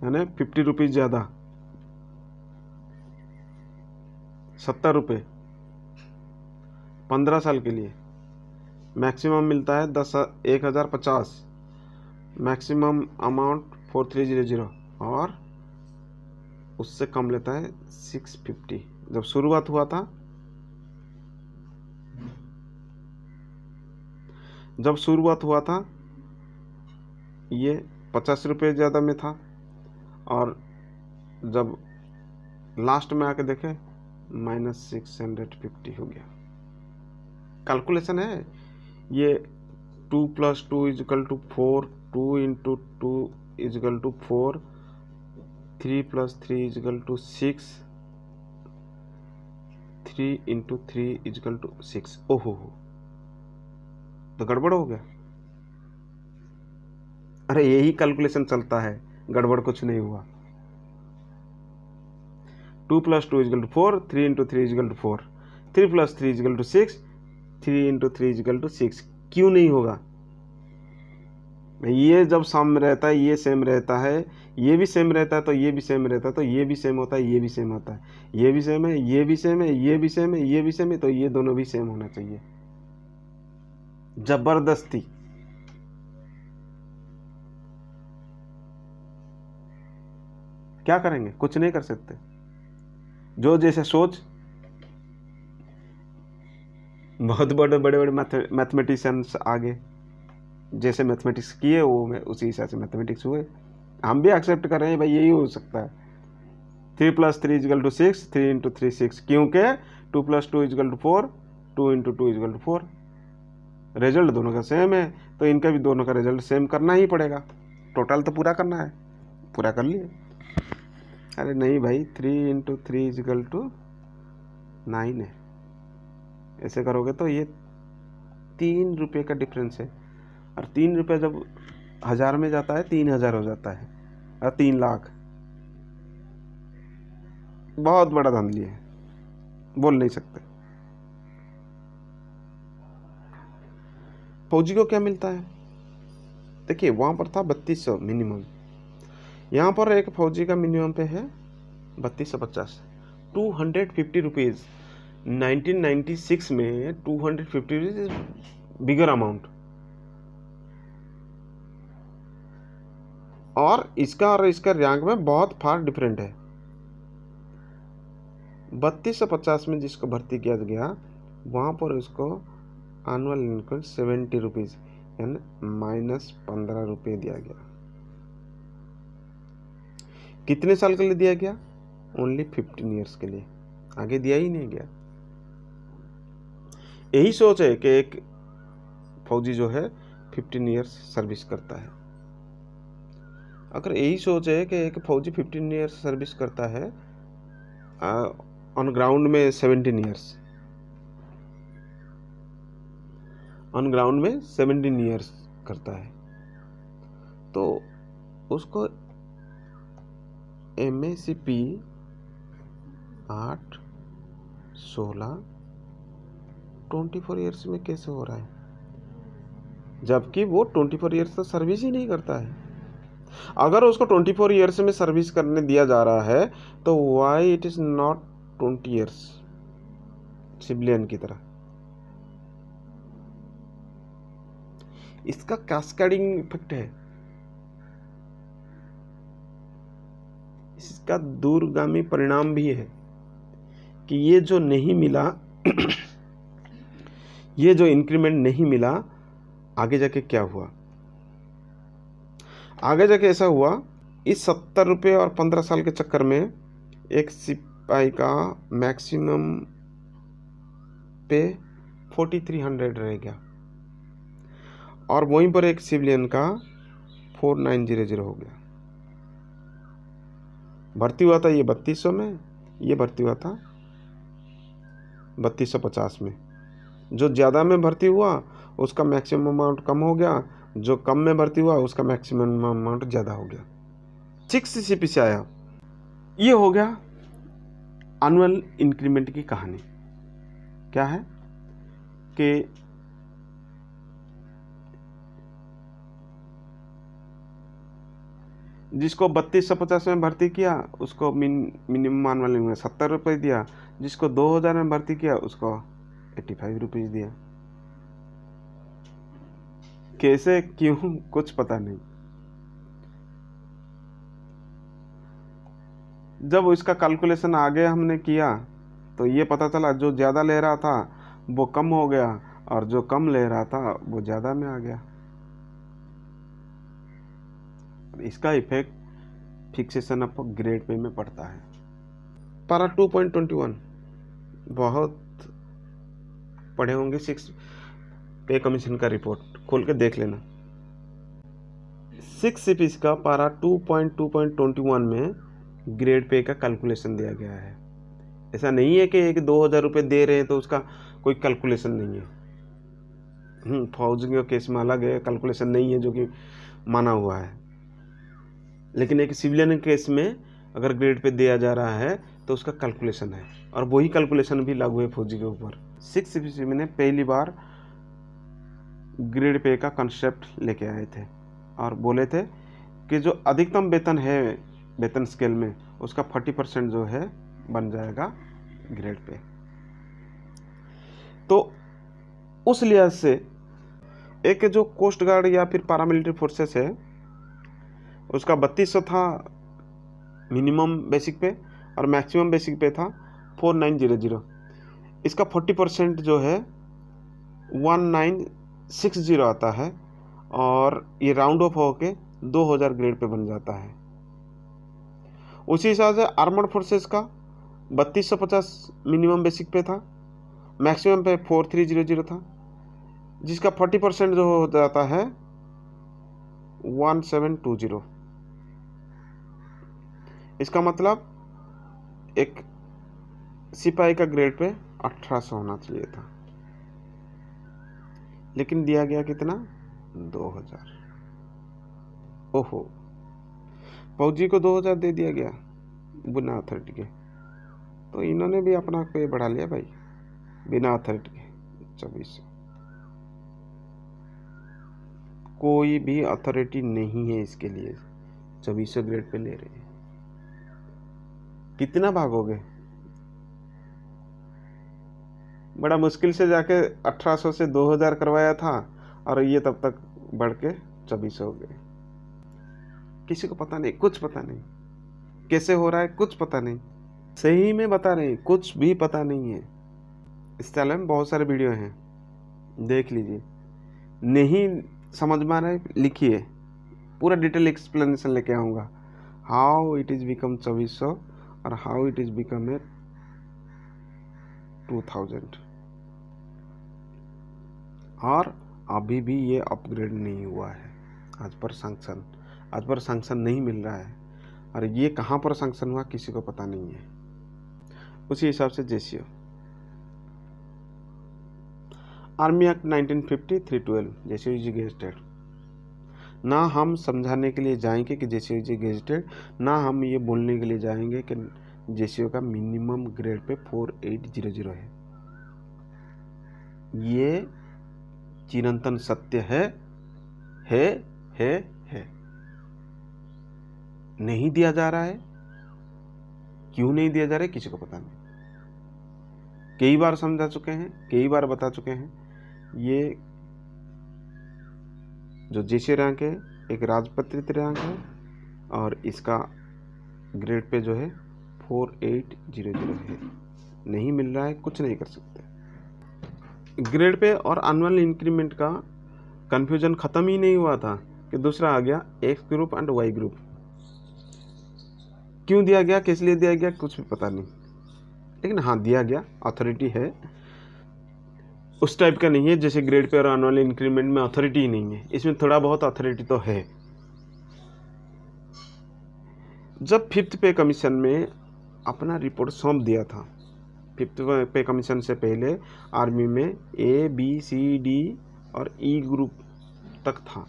यानी 50 रुपीज़ ज़्यादा, 70 रुपये 15 साल के लिए। मैक्सिमम मिलता है 1050, मैक्सिमम अमाउंट 4300, और उससे कम लेता है 650। जब शुरुआत हुआ था ये 50 रुपये ज़्यादा में था, और जब लास्ट में आके देखे -650 हो गया। कैलकुलेशन है ये, 2 + 2 = 4, 2 × 2 = 4, 3 + 3 = 6, 3 × 3 = 6। ओहो, तो गड़बड़ हो गया। अरे यही कैलकुलेशन चलता है, गड़बड़ कुछ नहीं हुआ। 2 + 2 = 4, 3 × 3 = 4, 3 + 3 = 6, 3 × 3 = 6। क्यों नहीं होगा? ये जब सम रहता है, ये सेम रहता है, ये भी सेम रहता है, तो ये भी सेम रहता है, तो ये भी सेम होता है, ये भी सेम होता है, ये भी सेम है, ये भी सेम है, ये भी सेम है, ये भी सेम है, तो ये दोनों भी सेम होना चाहिए। जबरदस्ती क्या करेंगे? कुछ नहीं कर सकते। जो जैसे सोच, बहुत बड़े बड़े मैथमेटिशियंस आगे जैसे मैथमेटिक्स किए वो में उसी हिसाब से मैथमेटिक्स हुए। हम भी एक्सेप्ट कर रहे हैं भाई, यही हो सकता है। 3 + 3 = 6, 3 × 3 6, क्योंकि 2 + 2 = 4, 2 × 2 = 4। रिजल्ट दोनों का सेम है, तो इनका भी दोनों का रिजल्ट सेम करना ही पड़ेगा। टोटल तो पूरा करना है, पूरा कर लिए। अरे नहीं भाई, 3 × 3 = 9 है। ऐसे करोगे तो ये 3 रुपये का डिफरेंस है, और 3 रुपये जब 1000 में जाता है 3000 हो जाता है, और 3 लाख। बहुत बड़ा धांधली है, बोल नहीं सकते। फौजी को क्या मिलता है? देखिए वहाँ पर था 3200 मिनिमम, यहाँ पर एक फौजी का मिनिमम पे है 3250, 250 रुपीज़। 1996 में 250 रुपीज़ बिगर अमाउंट, और इसका रैंक में बहुत फार डिफरेंट है। 3250 में जिसको भर्ती किया गया वहाँ पर उसको एनुअल इनकम 70 रुपीज़, यानी -15 रुपये दिया गया। कितने साल के लिए दिया गया? ओनली 15 ईयर्स के लिए, आगे दिया ही नहीं गया। यही सोच है कि एक फौजी जो है 15 ईयर्स सर्विस करता है। अगर यही सोच है कि एक फौजी 15 ईयर्स सर्विस करता है, ऑन ग्राउंड में 17 ईयर्स, ऑन ग्राउंड में 17 ईयर्स करता है। तो उसको MACP 8, 16, 24 ईयर्स में कैसे हो रहा है, जबकि वो 24 ईयर्स तो सर्विस ही नहीं करता है। अगर उसको 24 ईयर्स में सर्विस करने दिया जा रहा है तो why it is not 20 years civilian की तरह। इसका कैस्केडिंग इफेक्ट है, इसका दूरगामी परिणाम भी है कि ये जो नहीं मिला ये जो इंक्रीमेंट नहीं मिला, आगे जाके क्या हुआ। आगे जाके ऐसा हुआ, इस 70 रुपये और 15 साल के चक्कर में एक सिपाही का मैक्सिमम पे 4300 रह गया, और वहीं पर एक सिविलियन का 4900 हो गया। भर्ती हुआ था ये 3200 में, ये भर्ती हुआ था 3250 में। जो ज़्यादा में भर्ती हुआ उसका मैक्सिमम अमाउंट कम हो गया, जो कम में भर्ती हुआ उसका मैक्सिमम अमाउंट ज़्यादा हो गया। 6 CP से आया। ये हो गया एनुअल इंक्रीमेंट की कहानी। क्या है कि जिसको 3250 में भर्ती किया उसको मिनिमम एनुअल में 70 रुपये दिया, जिसको 2000 में भर्ती किया उसको 85 रुपीज़ दिया। कैसे क्यों कुछ पता नहीं। जब इसका कैलकुलेशन आगे हमने किया तो ये पता चला जो ज़्यादा ले रहा था वो कम हो गया, और जो कम ले रहा था वो ज़्यादा में आ गया। इसका effect fixation of grade pay में पड़ता है। पारा 2.21 बहुत पढ़े होंगे, 6 पे कमीशन का रिपोर्ट खोल के देख लेना। 6 CPs का पारा 2.2.21 में ग्रेड पे का कैलकुलेशन दिया गया है। ऐसा नहीं है कि एक 2000 रुपये दे रहे हैं तो उसका कोई कैलकुलेशन नहीं है। फौजी के केस में अलग है, कैलकुलेशन नहीं है जो कि माना हुआ है, लेकिन एक सिविलियन केस में अगर ग्रेड पे दिया जा रहा है तो उसका कैलकुलेशन है, और वही कैलकुलेशन भी लागू है फौजी के ऊपर। 6 CPC ने पहली बार ग्रेड पे का कंसेप्ट लेके आए थे और बोले थे कि जो अधिकतम वेतन है वेतन स्केल में उसका 40% जो है बन जाएगा ग्रेड पे। तो उस लिहाज से एक जो कोस्ट गार्ड या फिर पैरामिलिट्री फोर्सेस है उसका 3200 था मिनिमम बेसिक पे, और मैक्सिमम बेसिक पे था 4900। इसका 40% जो है 1960 आता है, और ये राउंड ऑफ होके 2000 ग्रेड पे बन जाता है। उसी हिसाब से आर्मर्ड फोर्सेस का 3250 मिनिमम बेसिक पे था, मैक्सिमम पे 4300 था, जिसका 40% जो हो जाता है 1720। इसका मतलब एक सिपाही का ग्रेड पे 1800 होना चाहिए था, लेकिन दिया गया कितना 2000। ओहो, फौजी को 2000 दे दिया गया बिना अथॉरिटी के, तो इन्होंने भी अपना पे बढ़ा लिया भाई बिना अथॉरिटी के 2400। कोई भी अथॉरिटी नहीं है इसके लिए, 2400 ग्रेड पे ले रहे हैं। कितना भागोगे, बड़ा मुश्किल से जाके 1800 से 2000 करवाया था, और ये तब तक बढ़ के 2400 हो गए। किसी को पता नहीं, कुछ पता नहीं कैसे हो रहा है, कुछ पता नहीं। सही में बता रहे हैं, कुछ भी पता नहीं है। इस चैनल में बहुत सारे वीडियो हैं, देख लीजिए। नहीं समझ में आ रहा है लिखिए, पूरा डिटेल एक्सप्लेनेशन लेके आऊँगा। हाउ इट इज़ बिकम 2400 और how it is become a 2000, और अभी भी ये अपग्रेड नहीं हुआ है आज पर सैंक्शन नहीं मिल रहा है, और ये कहाँ पर सैंक्शन हुआ किसी को पता नहीं है। उसी हिसाब से जेसीओ आर्मी एक्ट 1950 312 जेसीओजी गेजेटेड। ना हम समझाने के लिए जाएंगे कि जेसीओजी गेजेटेड, ना हम ये बोलने के लिए जाएंगे कि जेसीओ का मिनिमम ग्रेड पे 4800 है। ये चिरंतन सत्य है। नहीं दिया जा रहा है। क्यों नहीं दिया जा रहा है किसी को पता नहीं। कई बार समझा चुके हैं, कई बार बता चुके हैं। ये जो जेसीओ रैंक है एक राजपत्रित रैंक है और इसका ग्रेड पे जो है 4800 है। नहीं मिल रहा है, कुछ नहीं कर सकते। ग्रेड पे और एनुअल इंक्रीमेंट का कंफ्यूजन खत्म ही नहीं हुआ था कि दूसरा आ गया X group and Y group. क्यों दिया गया, किस लिए दिया गया, कुछ भी पता नहीं, लेकिन हाँ दिया गया, अथॉरिटी है। उस टाइप का नहीं है जैसे ग्रेड पे और एनुअल इंक्रीमेंट में अथॉरिटी ही नहीं है। इसमें थोड़ा बहुत अथॉरिटी तो है। जब 5th पे कमीशन में अपना रिपोर्ट सौंप दिया था, 5th पे कमीशन से पहले आर्मी में A, B, C, D और E ग्रुप तक था।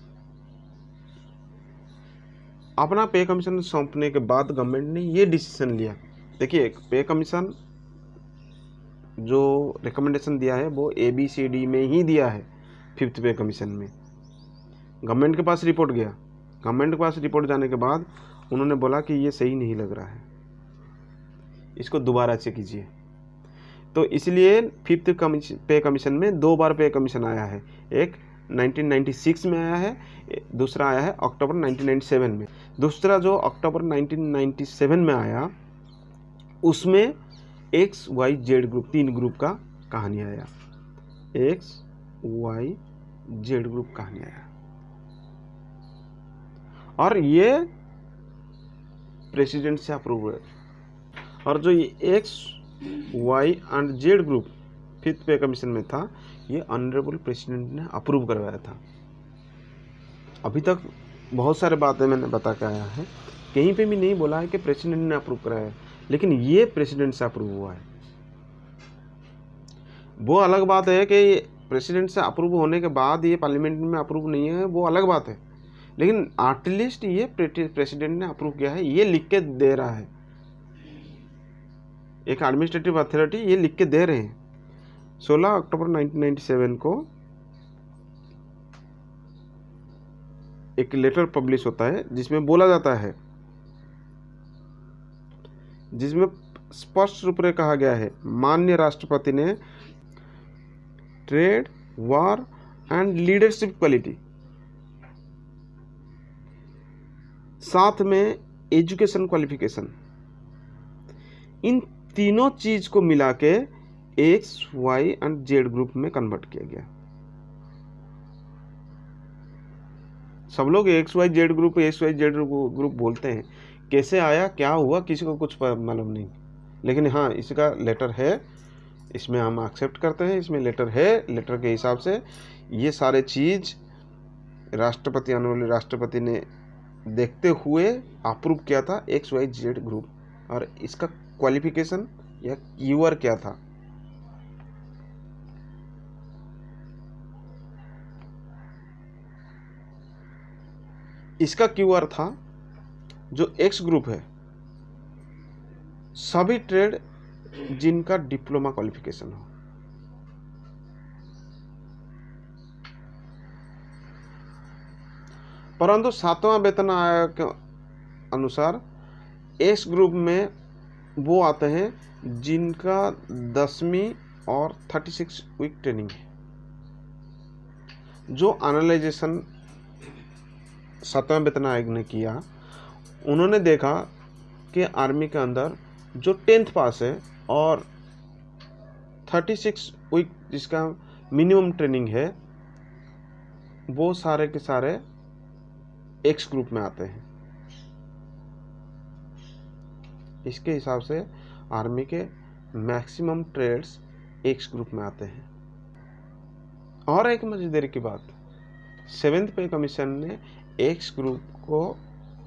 अपना पे कमीशन सौंपने के बाद गवर्नमेंट ने ये डिसीजन लिया। देखिए, पे कमीशन जो रिकमेंडेशन दिया है वो ABCD में ही दिया है। 5th पे कमीशन में गवर्नमेंट के पास रिपोर्ट गया। गवर्नमेंट के पास रिपोर्ट जाने के बाद उन्होंने बोला कि ये सही नहीं लग रहा है, इसको दोबारा चेक कीजिए। तो इसलिए 5th पे कमीशन में 2 बार पे कमीशन आया है। एक 1996 में आया है, दूसरा आया है अक्टूबर 1997 में। दूसरा जो अक्टूबर 1997 में आया उसमें XYZ ग्रुप 3 ग्रुप का कहानी आया। XYZ ग्रुप कहानी आया और ये प्रेसिडेंट से अप्रूव है। और जो ये XY and Z group 5th पे कमीशन में था, ये ऑनरेबल प्रेसिडेंट ने अप्रूव करवाया था। अभी तक बहुत सारे बातें मैंने बता के आया है, कहीं पे भी नहीं बोला है कि प्रेसिडेंट ने अप्रूव कराया है, लेकिन ये प्रेसिडेंट से अप्रूव हुआ है। वो अलग बात है कि प्रेसिडेंट से अप्रूव होने के बाद ये पार्लियामेंट में अप्रूव नहीं है, वो अलग बात है, लेकिन एटलीस्ट ये प्रेसिडेंट ने अप्रूव किया है, ये लिख के दे रहा है। एक एडमिनिस्ट्रेटिव अथॉरिटी ये लिख के दे रहे हैं। 16 अक्टूबर 1997 को एक लेटर पब्लिश होता है जिसमें बोला जाता है, जिसमें स्पष्ट रूप से कहा गया है, माननीय राष्ट्रपति ने trade, war and leadership quality, साथ में एजुकेशन क्वालिफिकेशन, इन तीनों चीज को मिला के XY एंड Z ग्रुप में कन्वर्ट किया गया। सब लोग XYZ ग्रुप बोलते हैं, कैसे आया, क्या हुआ, किसी को कुछ मालूम नहीं, लेकिन हाँ इसका लेटर है, इसमें हम एक्सेप्ट करते हैं, इसमें लेटर है। लेटर के हिसाब से ये सारे चीज राष्ट्रपति, ऑनरेबल राष्ट्रपति ने देखते हुए अप्रूव किया था XYZ ग्रुप। और इसका क्वालिफिकेशन या कीवर्ड क्या था, इसका कीवर्ड था जो X ग्रुप है, सभी ट्रेड जिनका डिप्लोमा क्वालिफिकेशन हो। परंतु 7वां वेतन आयोग के अनुसार X ग्रुप में वो आते हैं जिनका 10वीं और 36 वीक ट्रेनिंग है। जो एनालाइजेशन 7वां वेतन आयोग ने किया, उन्होंने देखा कि आर्मी के अंदर जो 10th पास है और 36 वीक जिसका मिनिमम ट्रेनिंग है, वो सारे के सारे X ग्रुप में आते हैं। इसके हिसाब से आर्मी के मैक्सिमम ट्रेड्स X ग्रुप में आते हैं। और एक मजेदार की बात, 7th पे कमीशन ने X ग्रुप को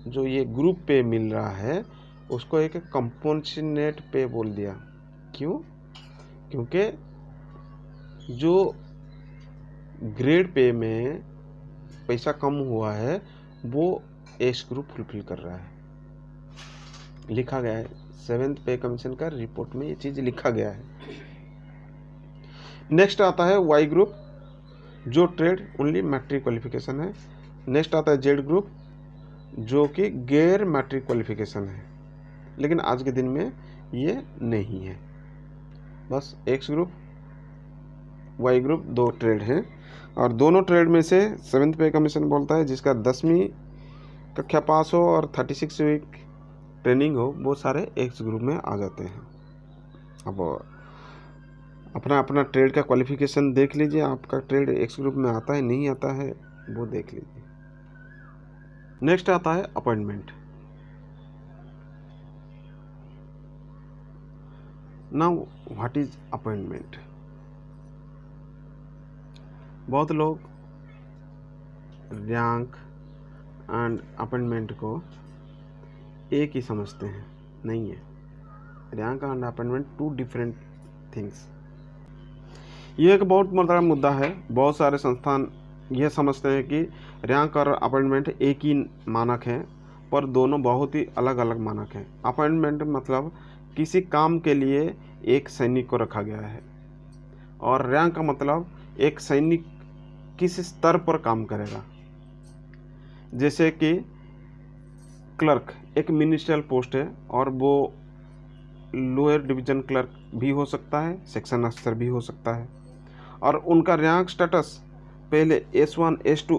जो ये ग्रुप पे मिल रहा है उसको एक कंपोजिट पे बोल दिया। क्यों? क्योंकि जो ग्रेड पे में पैसा कम हुआ है वो एस ग्रुप फुलफिल कर रहा है, लिखा गया है 7th पे कमीशन का रिपोर्ट में ये चीज़ लिखा गया है। नेक्स्ट आता है वाई ग्रुप, जो ट्रेड ओनली मैट्रिक क्वालिफिकेशन है। नेक्स्ट आता है जेड ग्रुप, जो कि गैर मैट्रिक क्वालिफिकेशन है, लेकिन आज के दिन में ये नहीं है। बस X group Y group 2 trade हैं, और दोनों ट्रेड में से 7th पे कमीशन बोलता है जिसका 10वीं कक्षा पास हो और 36 वीक ट्रेनिंग हो, वो सारे एक्स ग्रुप में आ जाते हैं। अब अपना अपना ट्रेड का क्वालिफिकेशन देख लीजिए, आपका ट्रेड एक्स ग्रुप में आता है नहीं आता है वो देख लीजिए। नेक्स्ट आता है appointment. Now what is appointment? बहुत लोग रैंक एंड अपॉइंटमेंट को एक ही समझते हैं, नहीं है। Rank and appointment 2 different things. ये एक बहुत बड़ा मुद्दा है। बहुत सारे संस्थान यह समझते हैं कि रैंक और अपॉइंटमेंट एक ही मानक है, पर दोनों बहुत ही अलग अलग मानक हैं। अपॉइंटमेंट मतलब किसी काम के लिए एक सैनिक को रखा गया है, और रैंक का मतलब एक सैनिक किस स्तर पर काम करेगा। जैसे कि क्लर्क एक मिनिस्ट्रियल पोस्ट है, और वो लोअर डिवीजन क्लर्क भी हो सकता है, सेक्शन अफसर भी हो सकता है, और उनका रैंक स्टेटस पहले S1 S2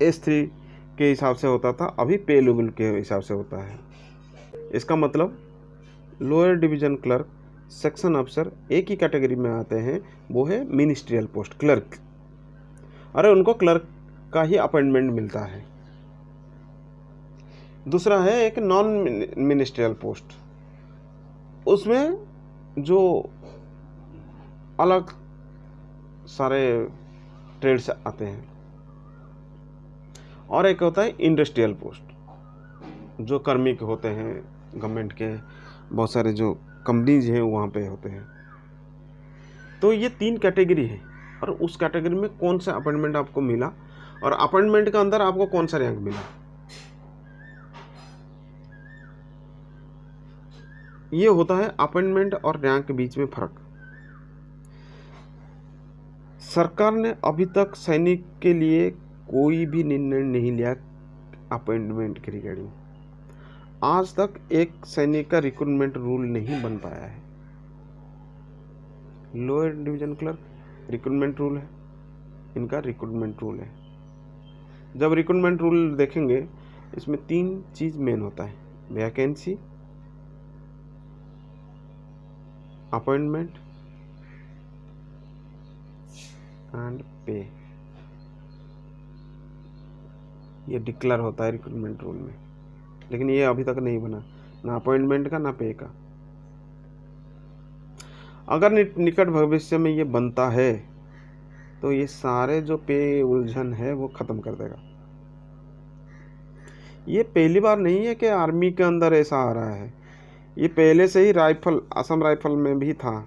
S3 के हिसाब से होता था, अभी पे लेवल के हिसाब से होता है। इसका मतलब लोअर डिवीजन क्लर्क, सेक्शन अफसर एक ही कैटेगरी में आते हैं, वो है मिनिस्ट्रियल पोस्ट क्लर्क। अरे उनको क्लर्क का ही अपॉइंटमेंट मिलता है। दूसरा है एक नॉन मिनिस्ट्रियल पोस्ट, उसमें जो अलग सारे ट्रेड से आते हैं। और एक होता है इंडस्ट्रियल पोस्ट, जो कार्मिक होते हैं, गवर्नमेंट के बहुत सारे जो कंपनीज हैं वहाँ पे होते हैं। तो ये 3 कैटेगरी है, और उस कैटेगरी में कौन सा अपॉइंटमेंट आपको मिला, और अपॉइंटमेंट के अंदर आपको कौन सा रैंक मिला, ये होता है अपॉइंटमेंट और रैंक के बीच में फर्क। सरकार ने अभी तक सैनिक के लिए कोई भी निर्णय नहीं लिया अपॉइंटमेंट के रिगार्डिंग। आज तक एक सैनिक का रिक्रूटमेंट रूल नहीं बन पाया है। Lower division clerk recruitment rule है, इनका रिक्रूटमेंट रूल है। जब रिक्रूटमेंट रूल देखेंगे, इसमें 3 चीज़ मेन होता है: वैकेंसी, अपॉइंटमेंट एंड पे। ये डिक्लेयर होता है रिक्रूटमेंट रूल में, लेकिन ये अभी तक नहीं बना, ना अपॉइंटमेंट का ना पे का। अगर निकट भविष्य में ये बनता है तो ये सारे जो पे उलझन है वो ख़त्म कर देगा। ये पहली बार नहीं है कि आर्मी के अंदर ऐसा आ रहा है, ये पहले से ही राइफल, असम राइफल में भी था,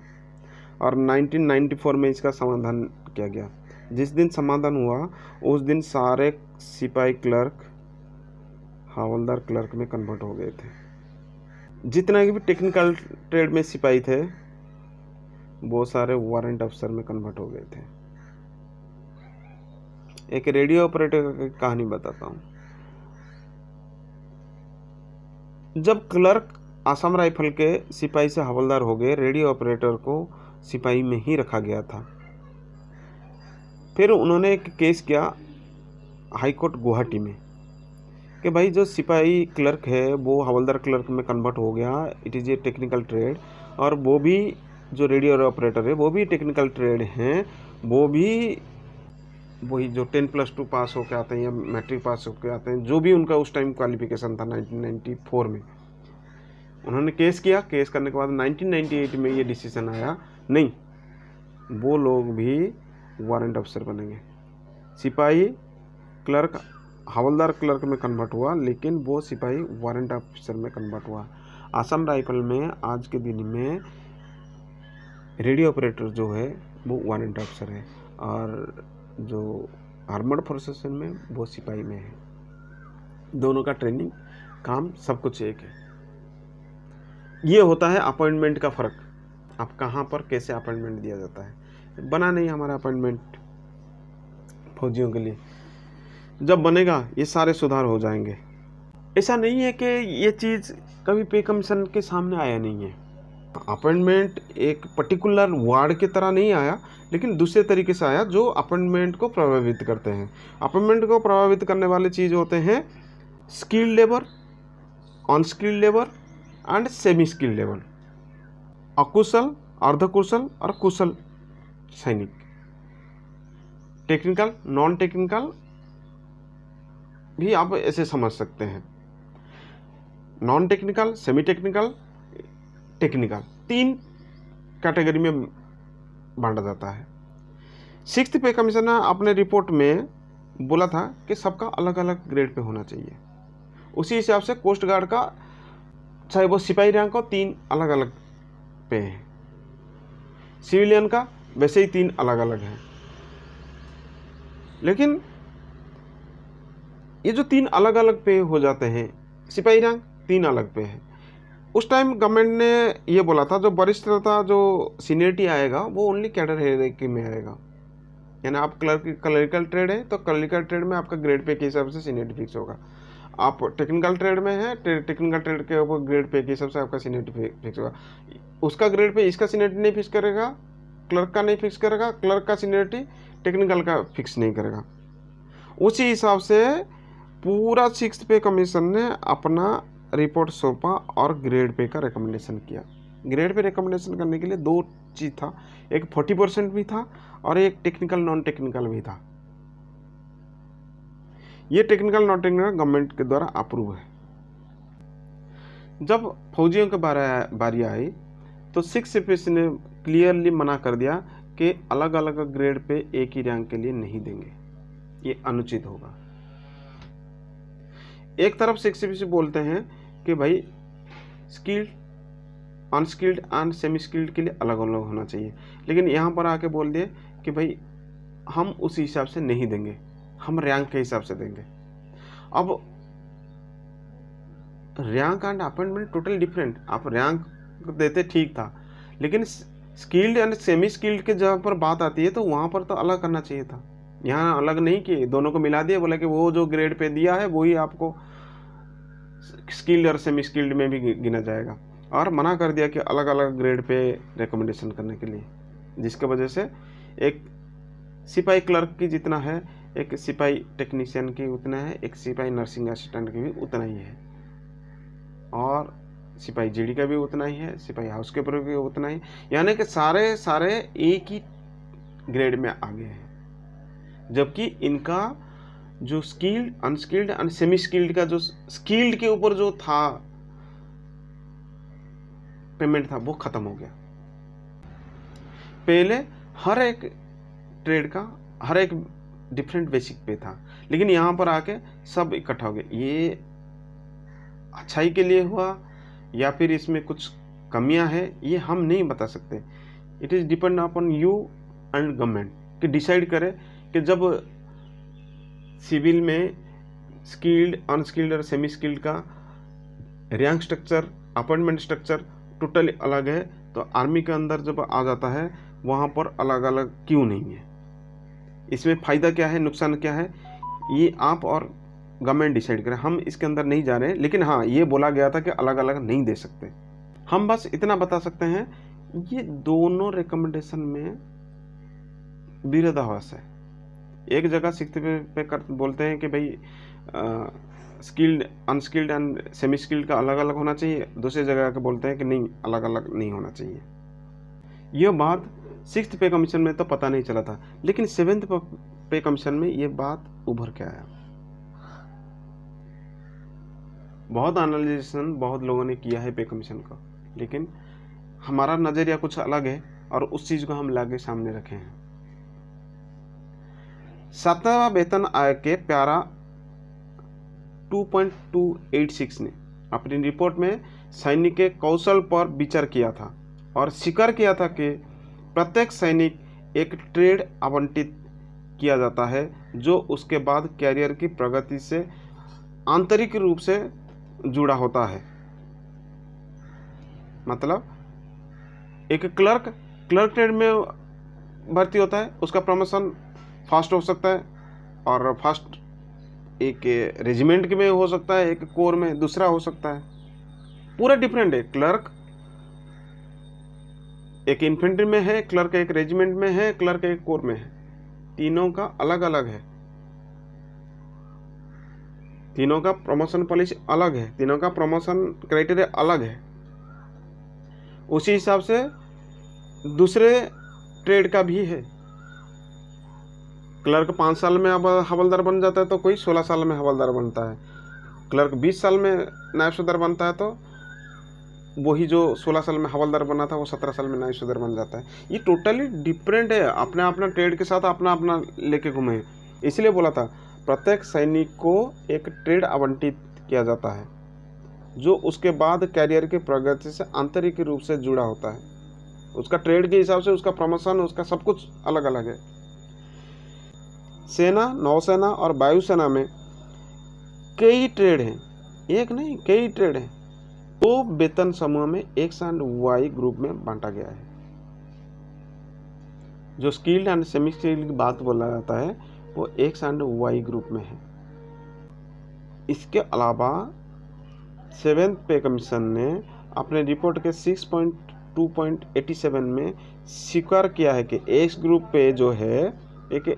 और 1994 में इसका समाधान किया गया। जिस दिन समाधान हुआ उस दिन सारे सिपाही क्लर्क हवलदार क्लर्क में कन्वर्ट हो गए थे। जितना भी टेक्निकल ट्रेड में सिपाही थे वो सारे वारंट अफसर में कन्वर्ट हो गए थे। एक रेडियो ऑपरेटर की कहानी बताता हूँ। जब क्लर्क असम राइफल के सिपाही से हवलदार हो गए, रेडियो ऑपरेटर को सिपाही में ही रखा गया था। फिर उन्होंने एक केस किया हाई कोर्ट गुवाहाटी में कि भाई जो सिपाही क्लर्क है वो हवलदार क्लर्क में कन्वर्ट हो गया, it is A technical trade, और वो भी जो रेडियो ऑपरेटर है वो भी टेक्निकल ट्रेड हैं, वो भी वही जो 10+2 पास होकर आते हैं या मैट्रिक पास होकर आते हैं, जो भी उनका उस टाइम क्वालिफिकेशन था 1994 में। उन्होंने केस किया, केस करने के बाद 1998 में ये डिसीजन आया, नहीं वो लोग भी वारंट अफसर बनेंगे। सिपाही क्लर्क हवलदार क्लर्क में कन्वर्ट हुआ, लेकिन वो सिपाही वारंट अफसर में कन्वर्ट हुआ। असम राइफल में आज के दिन में रेडियो ऑपरेटर जो है वो वारंट अफसर है। और जो आर्मर्ड फोर्सेस में वो सिपाही में है। दोनों का ट्रेनिंग काम सब कुछ एक है। ये होता है अपॉइंटमेंट का फ़र्क। आप कहाँ पर कैसे अपॉइंटमेंट दिया जाता है। बना नहीं हमारा अपॉइंटमेंट फौजियों के लिए, जब बनेगा ये सारे सुधार हो जाएंगे। ऐसा नहीं है कि ये चीज़ कभी पे कमीशन के सामने आया नहीं है। अपॉइंटमेंट एक पर्टिकुलर वार्ड की तरह नहीं आया, लेकिन दूसरे तरीके से आया जो अपॉइंटमेंट को प्रभावित करते हैं। अपॉइंटमेंट को प्रभावित करने वाले चीज़ होते हैं skilled labour, unskilled labour and semi skilled labour, अकुशल, अर्धकुशल और कुशल सैनिक, टेक्निकल, नॉन टेक्निकल भी आप ऐसे समझ सकते हैं। Non technical, semi technical, technical, 3 category में बांटा जाता है। 6th पे कमीशन ने अपने रिपोर्ट में बोला था कि सबका अलग अलग ग्रेड पे होना चाहिए। उसी हिसाब से कोस्ट गार्ड का, चाहे वो सिपाही रैंक हो, 3 अलग अलग पे हैं। सिविलियन का वैसे ही 3 अलग अलग हैं। लेकिन ये जो 3 अलग अलग पे हो जाते हैं, सिपाही रैंक 3 अलग पे है। उस टाइम गवर्नमेंट ने ये बोला था जो वरिष्ठता, जो सीनियरिटी आएगा वो ओनली कैडर हायरार्की में आएगा। यानी आप क्लरिकल ट्रेड है तो क्लरिकल ट्रेड में आपका ग्रेड पे के हिसाब से सीनियरिटी फिक्स होगा। आप टेक्निकल ट्रेड में है, टेक्निकल ट्रेड के ऊपर ग्रेड पे के हिसाब से आपका सीनियरिटी फिक्स होगा। उसका ग्रेड पे इसका सीनियरिटी नहीं फिक्स करेगा, क्लर्क का नहीं फिक्स करेगा, क्लर्क का सीनियरिटी टेक्निकल का फिक्स नहीं करेगा। उसी हिसाब से पूरा 6th पे कमीशन ने अपना रिपोर्ट सौंपा और ग्रेड पे का रिकमेंडेशन किया। ग्रेड पे रिकमेंडेशन करने के लिए 2 चीज़ था, एक 40% भी था और एक टेक्निकल नॉन टेक्निकल भी था। ये टेक्निकल नॉन टेक्निकल गवर्नमेंट के द्वारा अप्रूव है। जब फौजियों के बारी आई तो 6th CPC ने क्लियरली मना कर दिया कि अलग अलग ग्रेड पे एक ही रैंक के लिए नहीं देंगे, ये अनुचित होगा। एक तरफ 6th CPC बोलते हैं कि भाई skilled, unskilled and semi skilled के लिए अलग अलग होना चाहिए, लेकिन यहाँ पर आके बोल दिए कि भाई हम उस हिसाब से नहीं देंगे, हम रैंक के हिसाब से देंगे। अब rank and appointment total different. आप रैंक देते ठीक था, लेकिन स्किल्ड एंड सेमी स्किल्ड के जहाँ पर बात आती है तो वहाँ पर तो अलग करना चाहिए था। यहाँ अलग नहीं किए, दोनों को मिला दिया, बोला कि वो जो ग्रेड पे दिया है वही आपको स्किल्ड और सेमी स्किल्ड में भी गिना जाएगा, और मना कर दिया कि अलग अलग ग्रेड पे रिकमेंडेशन करने के लिए, जिसके वजह से एक सिपाही क्लर्क की जितना है, एक सिपाही टेक्नीशियन की उतना है, एक सिपाही नर्सिंग असिस्टेंट की भी उतना ही है, और सिपाही जीडी का भी उतना ही है, सिपाही हाउसकीपर भी उतना ही, यानी कि सारे एक ही ग्रेड में आ गए हैं। जबकि इनका जो skilled, unskilled and semi skilled का जो स्किल्ड के ऊपर जो था पेमेंट था वो खत्म हो गया। पहले हर एक ट्रेड का हर एक डिफरेंट बेसिक पे था, लेकिन यहाँ पर आके सब इकट्ठा हो गए। ये अच्छाई के लिए हुआ या फिर इसमें कुछ कमियां हैं, ये हम नहीं बता सकते। It is depend upon you and government कि डिसाइड करे कि जब सिविल में स्किल्ड, अनस्किल्ड और सेमी स्किल्ड का rank structure, appointment structure totally अलग है, तो आर्मी के अंदर जब आ जाता है वहाँ पर अलग अलग क्यों नहीं है, इसमें फ़ायदा क्या है, नुकसान क्या है, ये आप और गवर्नमेंट डिसाइड करें। हम इसके अंदर नहीं जा रहे हैं, लेकिन हाँ ये बोला गया था कि अलग अलग नहीं दे सकते। हम बस इतना बता सकते हैं ये दोनों रिकमेंडेशन में विरोधाभास है। एक जगह 6th पे बोलते हैं कि भाई skilled, unskilled and semi skilled का अलग अलग होना चाहिए, दूसरी जगह के बोलते हैं कि नहीं, अलग अलग नहीं होना चाहिए। यह बात 6th पे कमीशन में तो पता नहीं चला था, लेकिन 7th पे कमीशन में ये बात उभर के आया। बहुत एनालिसिस बहुत लोगों ने किया है पे कमीशन का, लेकिन हमारा नज़रिया कुछ अलग है और उस चीज़ को हम लाके सामने रखे हैं। 7वां वेतन आयोग के प्यारा 2.286 ने अपनी रिपोर्ट में सैनिक के कौशल पर विचार किया था और स्वीकार किया था कि प्रत्येक सैनिक एक ट्रेड आवंटित किया जाता है जो उसके बाद कैरियर की प्रगति से आंतरिक रूप से जुड़ा होता है। मतलब एक क्लर्क ट्रेड में भर्ती होता है, उसका प्रमोशन फास्ट हो सकता है, और फास्ट एक रेजिमेंट में हो सकता है, एक कोर में दूसरा हो सकता है, पूरा डिफरेंट है। क्लर्क एक इन्फेंट्री में है, क्लर्क एक रेजिमेंट में है, क्लर्क एक कोर में है, तीनों का अलग अलग है, तीनों का प्रमोशन पॉलिसी अलग है, तीनों का प्रमोशन क्राइटेरिया अलग है। उसी हिसाब से दूसरे ट्रेड का भी है। क्लर्क 5 साल में अब हवलदार बन जाता है तो कोई 16 साल में हवलदार बनता है। क्लर्क 20 साल में नायब सूबेदार बनता है तो वही जो 16 साल में हवलदार बना था वो 17 साल में नायब सूबेदार बन जाता है। ये टोटली डिफरेंट है, अपने अपना ट्रेड के साथ अपना अपना लेके घूमे हैं। इसलिए बोला था प्रत्येक सैनिक को एक ट्रेड आवंटित किया जाता है जो उसके बाद कैरियर की प्रगति से आंतरिक रूप से जुड़ा होता है। उसका ट्रेड के हिसाब से उसका प्रमोशन, उसका सब कुछ अलग अलग है। सेना, नौसेना और वायुसेना में कई ट्रेड हैं, एक नहीं कई ट्रेड हैं। तो वेतन समूह में एक्स एंड वाई ग्रुप में बांटा गया है। जो स्किल्ड एंड सेमी स्किल्ड की बात बोला जाता है वो एक्स एंड वाई ग्रुप में है। इसके अलावा 7th पे कमीशन ने अपने रिपोर्ट के 6.2.87 में स्वीकार किया है कि एक्स ग्रुप पे जो है एक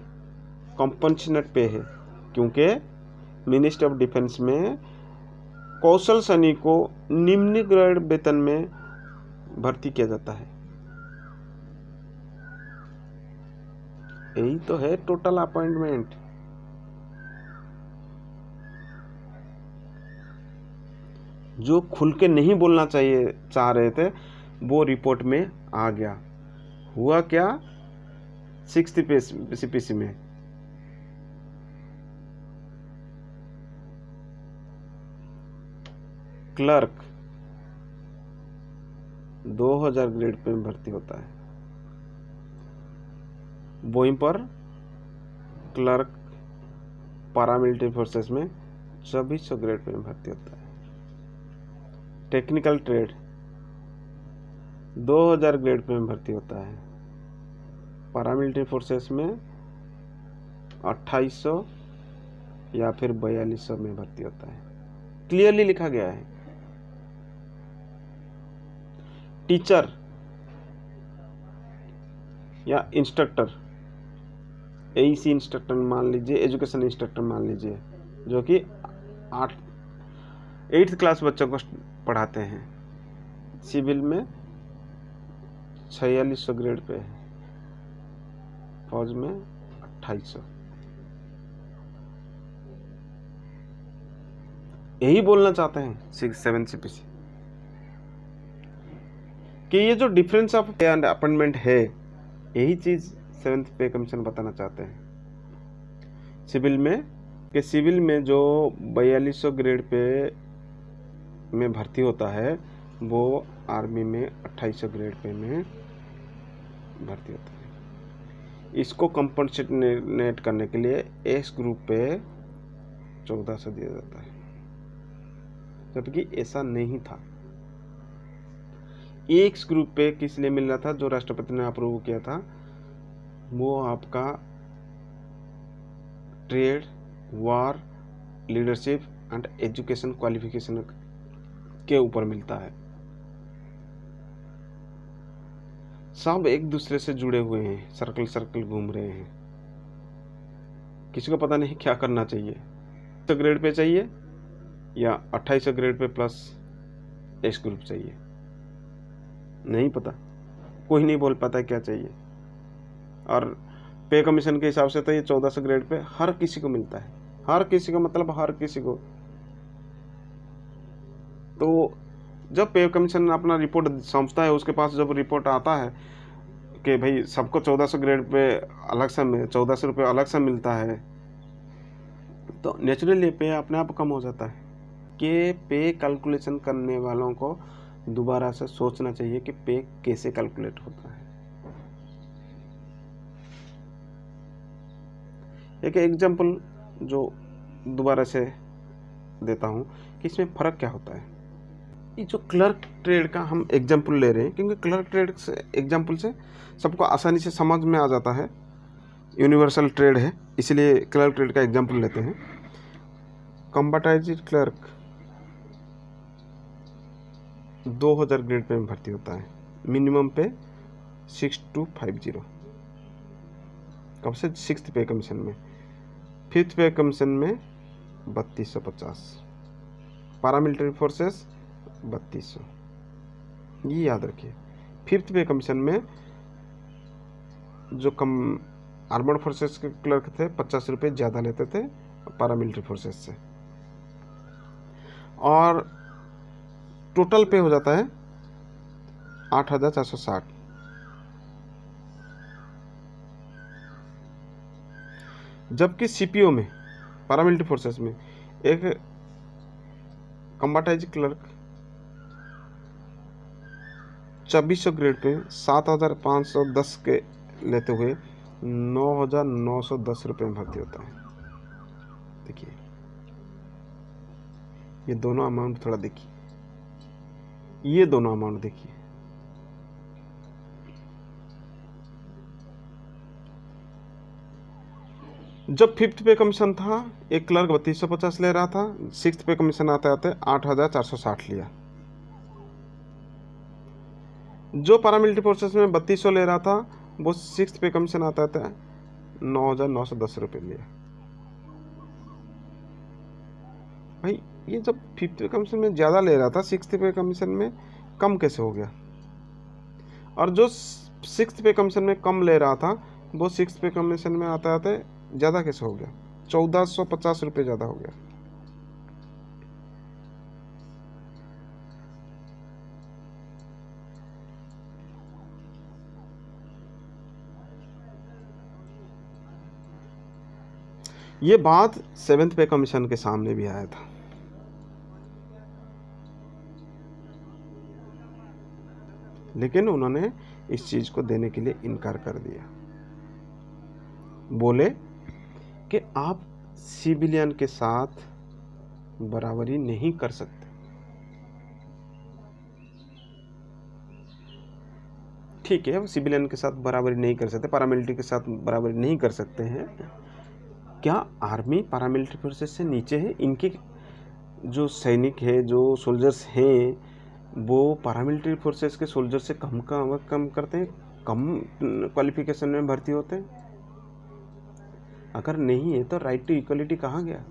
कंपनसेट पे है, क्योंकि मिनिस्ट्री ऑफ डिफेंस में कौशल सैनिक को निम्न ग्रेड वेतन में भर्ती किया जाता है। यही तो है टोटल अपॉइंटमेंट। जो खुल के नहीं बोलना चाह रहे थे वो रिपोर्ट में आ गया। हुआ क्या 6th सीपीसी में क्लर्क 2000 ग्रेड पे भर्ती होता है, वहीं पर क्लर्क पैरामिलिट्री फोर्सेस में 2400 ग्रेड पे भर्ती होता है। टेक्निकल ट्रेड 2000 ग्रेड पे भर्ती होता है, पैरामिलिट्री फोर्सेस में 2800 या फिर 4200 में भर्ती होता है। क्लियरली लिखा गया है। टीचर या इंस्ट्रक्टर, एईसी इंस्ट्रक्टर मान लीजिए, एजुकेशन इंस्ट्रक्टर मान लीजिए, जो कि 8th क्लास बच्चों को पढ़ाते हैं, सिविल में 4600 ग्रेड पे है, फौज में 2800। यही बोलना चाहते हैं 7 सीपीसी कि ये जो डिफरेंस ऑफ पे एंड अपॉइंटमेंट है, यही चीज 7th पे कमीशन बताना चाहते हैं। सिविल में जो 4200 ग्रेड पे में भर्ती होता है वो आर्मी में 2800 ग्रेड पे में भर्ती होता है। इसको कंपनसेट करने के लिए एक्स ग्रुप पे 1400 दिया जाता है, जबकि ऐसा नहीं था। एक्स ग्रुप पे किस लिए मिल रहा था? जो राष्ट्रपति ने अप्रूव किया था वो आपका trade, war, leadership and education qualification के ऊपर मिलता है। सब एक दूसरे से जुड़े हुए हैं, सर्कल घूम रहे हैं। किसी को पता नहीं क्या करना चाहिए, तो ग्रेड पे चाहिए या 2800 grade pay plus S group चाहिए, नहीं पता। कोई नहीं बोल पाता क्या चाहिए। और पे कमीशन के हिसाब से तो ये 1400 ग्रेड पे हर किसी को मिलता है, हर किसी को, मतलब हर किसी को। तो जब पे कमीशन अपना रिपोर्ट समझता है, उसके पास जब रिपोर्ट आता है कि भाई सबको 1400 ग्रेड पे अलग से 1400 रुपये अलग से मिलता है, तो नेचुरली पे अपने आप कम हो जाता है। कि पे कैलकुलेशन करने वालों को दोबारा से सोचना चाहिए कि पे कैसे कैलकुलेट होता है। एक एग्जाम्पल जो दोबारा से देता हूँ कि इसमें फ़र्क क्या होता है। ये जो क्लर्क ट्रेड का हम एग्जाम्पल ले रहे हैं, क्योंकि क्लर्क ट्रेड से एग्जाम्पल से सबको आसानी से समझ में आ जाता है, यूनिवर्सल ट्रेड है, इसलिए क्लर्क ट्रेड का एग्जाम्पल लेते हैं। कॉम्बाटाइज्ड क्लर्क 2000 ग्रेड पे में भर्ती होता है, मिनिमम पे 6250। कब से? 6th पे कमीशन में। 5th पे कमीशन में 3250। पैरामिलिट्री फोर्सेस 3200, ये याद रखिए। 5th पे कमीशन में जो कम आर्मर्ड फोर्सेस के क्लर्क थे 50 रुपये ज़्यादा लेते थे पैरामिलिट्री फोर्सेस से, और टोटल पे हो जाता है 8460। जबकि सीपीओ में, पैरामिलिट्री फोर्सेस में, एक कॉम्बाटाइज्ड क्लर्क 2400 ग्रेड पे 7510 के लेते हुए 9910 रुपये में भर्ती होता है। देखिए ये दोनों अमाउंट थोड़ा देखिए, ये दोनों अमाउंट देखिए। जब 5th पे कमीशन था, एक क्लर्क 3250 ले रहा था, 6th पे कमीशन आते आते 8460 लिया। जो पैरामिलिट्री फोर्सेस में 3200 ले रहा था, वो 6th पे कमीशन आता था 9910 रुपये लिया। भाई ये जब 5th पे कमीशन में ज़्यादा ले रहा था, 6th पे कमीशन में कम कैसे हो गया? और जो 6th पे कमीशन में कम ले रहा था, वो 6th पे कमीशन में आते आते ज़्यादा कैसे हो गया? 1450 रुपये ज़्यादा हो गया। ये बात 7th पे कमीशन के सामने भी आया था। लेकिन उन्होंने इस चीज को देने के लिए इनकार कर दिया। बोले कि आप सिविलियन के साथ बराबरी नहीं कर सकते। ठीक है, सिविलियन के साथ बराबरी नहीं कर सकते, पैरामिलिट्री के साथ बराबरी नहीं कर सकते हैं। क्या आर्मी पैरामिलिट्री फोर्सेस से नीचे है? इनके जो सैनिक है, जो सोल्जर्स हैं, वो पैरामिलिट्री फोर्सेस के सोल्जर से कम करते हैं, कम क्वालिफिकेशन में भर्ती होते हैं? अगर नहीं है तो राइट टू इक्वलिटी कहाँ गया?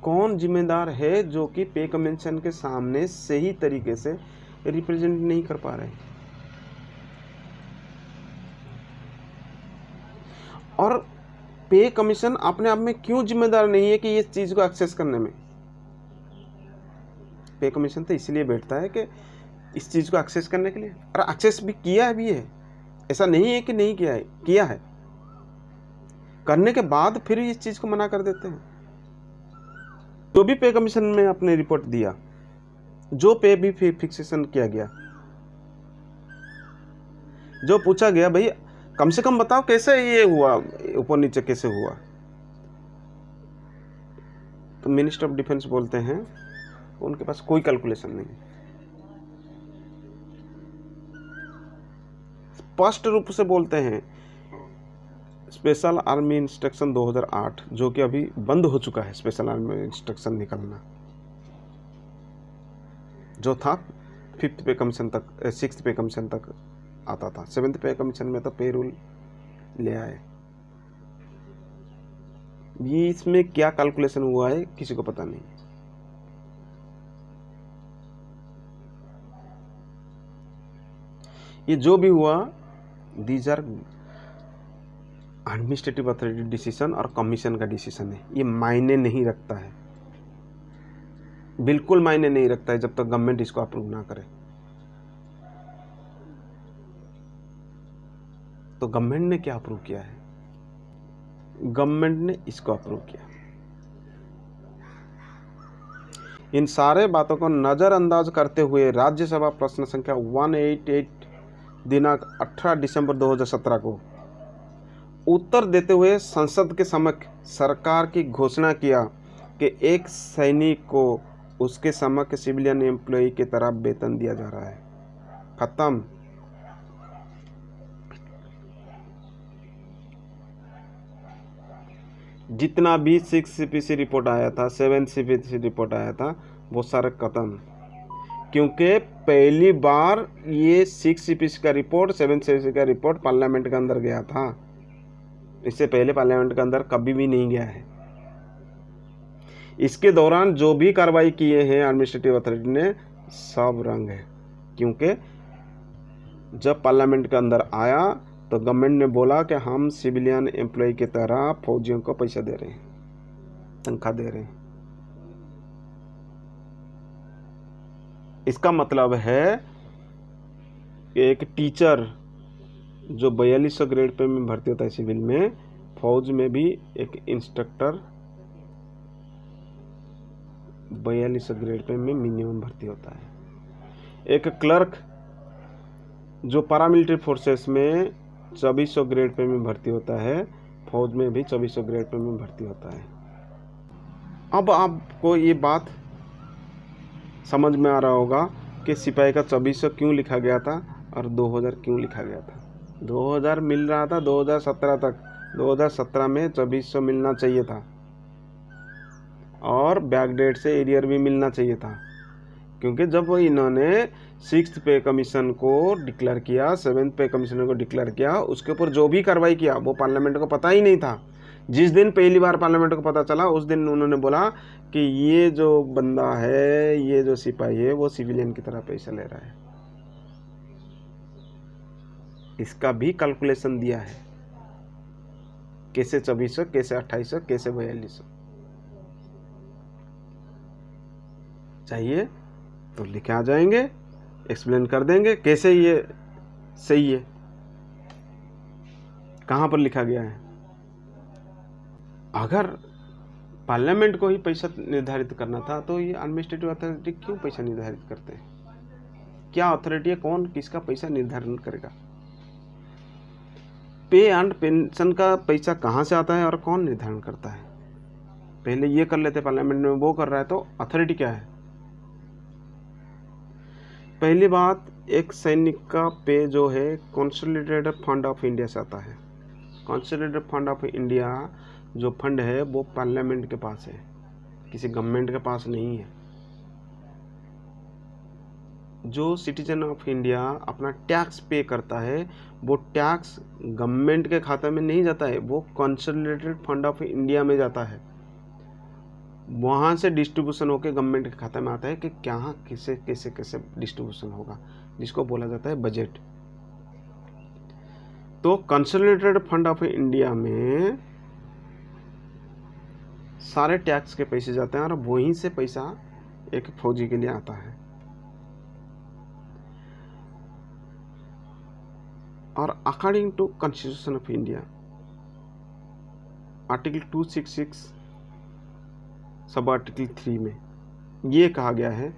कौन जिम्मेदार है जो कि पे कमीशन के सामने सही तरीके से रिप्रेजेंट नहीं कर पा रहे? और पे कमीशन अपने आप में क्यों जिम्मेदार नहीं है कि इस चीज को एक्सेस करने में? पे कमीशन तो इसलिए बैठता है कि इस चीज को एक्सेस करने के लिए, और एक्सेस भी किया भी है, ऐसा नहीं है कि नहीं किया है, किया है। करने के बाद फिर इस चीज को मना कर देते हैं। जो भी पे कमीशन में अपने रिपोर्ट दिया, जो पे भी फिक्सेशन किया गया, जो पूछा गया भाई कम से कम बताओ कैसे ये हुआ, ऊपर नीचे कैसे हुआ, तो मिनिस्टर ऑफ डिफेंस बोलते हैं उनके पास कोई कैलकुलेशन नहीं। स्पष्ट रूप से बोलते हैं स्पेशल आर्मी इंस्ट्रक्शन 2008, जो कि अभी बंद हो चुका है, स्पेशल आर्मी इंस्ट्रक्शन निकलना, जो था 5th पे कमीशन तक, 6th पे कमीशन तक आता था। 7th पे कमीशन में तो पे रूल ले आए। ये इसमें क्या कैलकुलेशन हुआ है किसी को पता नहीं। ये जो भी हुआ, these are administrative authority decision और कमीशन का डिसीजन है। ये मायने नहीं रखता है, बिल्कुल मायने नहीं रखता है जब तक गवर्नमेंट इसको अप्रूव ना करे। तो गवर्नमेंट ने क्या अप्रूव किया है? गवर्नमेंट ने इसको अप्रूव किया। इन सारे बातों को नजरअंदाज करते हुए राज्यसभा प्रश्न संख्या 188 दिनांक 18 दिसंबर 2017 को उत्तर देते हुए संसद के समक्ष सरकार की घोषणा किया कि एक सैनिक को उसके समक्ष सिविलियन एम्प्लॉय की तरह वेतन दिया जा रहा है। खत्म। जितना भी 6 CPC रिपोर्ट आया था, 7 CPC रिपोर्ट आया था, वो सारा खत्म। क्योंकि पहली बार ये 6 CPC का रिपोर्ट, 7 CPC का रिपोर्ट पार्लियामेंट के अंदर गया था। इससे पहले पार्लियामेंट के अंदर कभी भी नहीं गया है। इसके दौरान जो भी कार्रवाई किए हैं एडमिनिस्ट्रेटिव अथॉरिटी ने, सब रंग है। क्योंकि जब पार्लियामेंट के अंदर आया तो गवर्नमेंट ने बोला कि हम सिविलियन एम्प्लॉय की तरह फौजियों को पैसा दे रहे हैं, तनख्वाह दे रहे हैं। इसका मतलब है कि एक टीचर जो 4200 ग्रेड पे में भर्ती होता है सिविल में, फौज में भी एक इंस्ट्रक्टर 4200 ग्रेड पे में मिनिमम भर्ती होता है। एक क्लर्क जो पैरामिलिट्री फोर्सेस में 2400 ग्रेड पे में भर्ती होता है, फौज में भी 2400 ग्रेड पे में भर्ती होता है। अब आपको ये बात समझ में आ रहा होगा कि सिपाही का 2400 क्यों लिखा गया था और 2000 क्यों लिखा गया था। 2000 मिल रहा था 2017 तक, 2017 में 2400 मिलना चाहिए था और बैकडेट से एरियर भी मिलना चाहिए था। क्योंकि जब इन्होंने 6th पे कमीशन को डिक्लेयर किया, 7th पे कमीशन को डिक्लेयर किया, उसके ऊपर जो भी कार्रवाई किया वो पार्लियामेंट को पता ही नहीं था। जिस दिन पहली बार पार्लियामेंट को पता चला, उस दिन उन्होंने बोला कि ये जो बंदा है, ये जो सिपाही है, वो सिविलियन की तरह पैसा ले रहा है। इसका भी कैलकुलेशन दिया है, कैसे 2400, कैसे 2800, कैसे 4200। चाहिए तो लिखे आ जाएंगे, एक्सप्लेन कर देंगे कैसे ये सही है, कहां पर लिखा गया है। अगर पार्लियामेंट को ही पैसा निर्धारित करना था तो ये एडमिनिस्ट्रेटिव अथॉरिटी क्यों पैसा निर्धारित करते हैं? क्या अथॉरिटी है, कौन किसका पैसा निर्धारण करेगा? पे एंड पेंशन का पैसा कहां से आता है और कौन निर्धारण करता है? पहले ये कर लेते, पार्लियामेंट में वो कर रहा है, तो अथॉरिटी क्या है? पहली बात, एक सैनिक का पे जो है कंसोलिडेटेड फंड ऑफ इंडिया से आता है। कंसोलिडेटेड फंड ऑफ इंडिया जो फंड है वो पार्लियामेंट के पास है, किसी गवर्नमेंट के पास नहीं है। जो सिटीजन ऑफ इंडिया अपना टैक्स पे करता है, वो टैक्स गवर्नमेंट के खाते में नहीं जाता है, वो कंसोलिडेटेड फंड ऑफ इंडिया में जाता है। वहाँ से डिस्ट्रीब्यूशन होकर गवर्नमेंट के खाते में आता है कि क्या कैसे कैसे कैसे डिस्ट्रीब्यूशन होगा, जिसको बोला जाता है बजट। तो कंसोलिडेटेड फंड ऑफ इंडिया में सारे टैक्स के पैसे जाते हैं और वहीं से पैसा एक फौजी के लिए आता है। और according to constitution of India, article 266 sub article 3 में ये कहा गया है,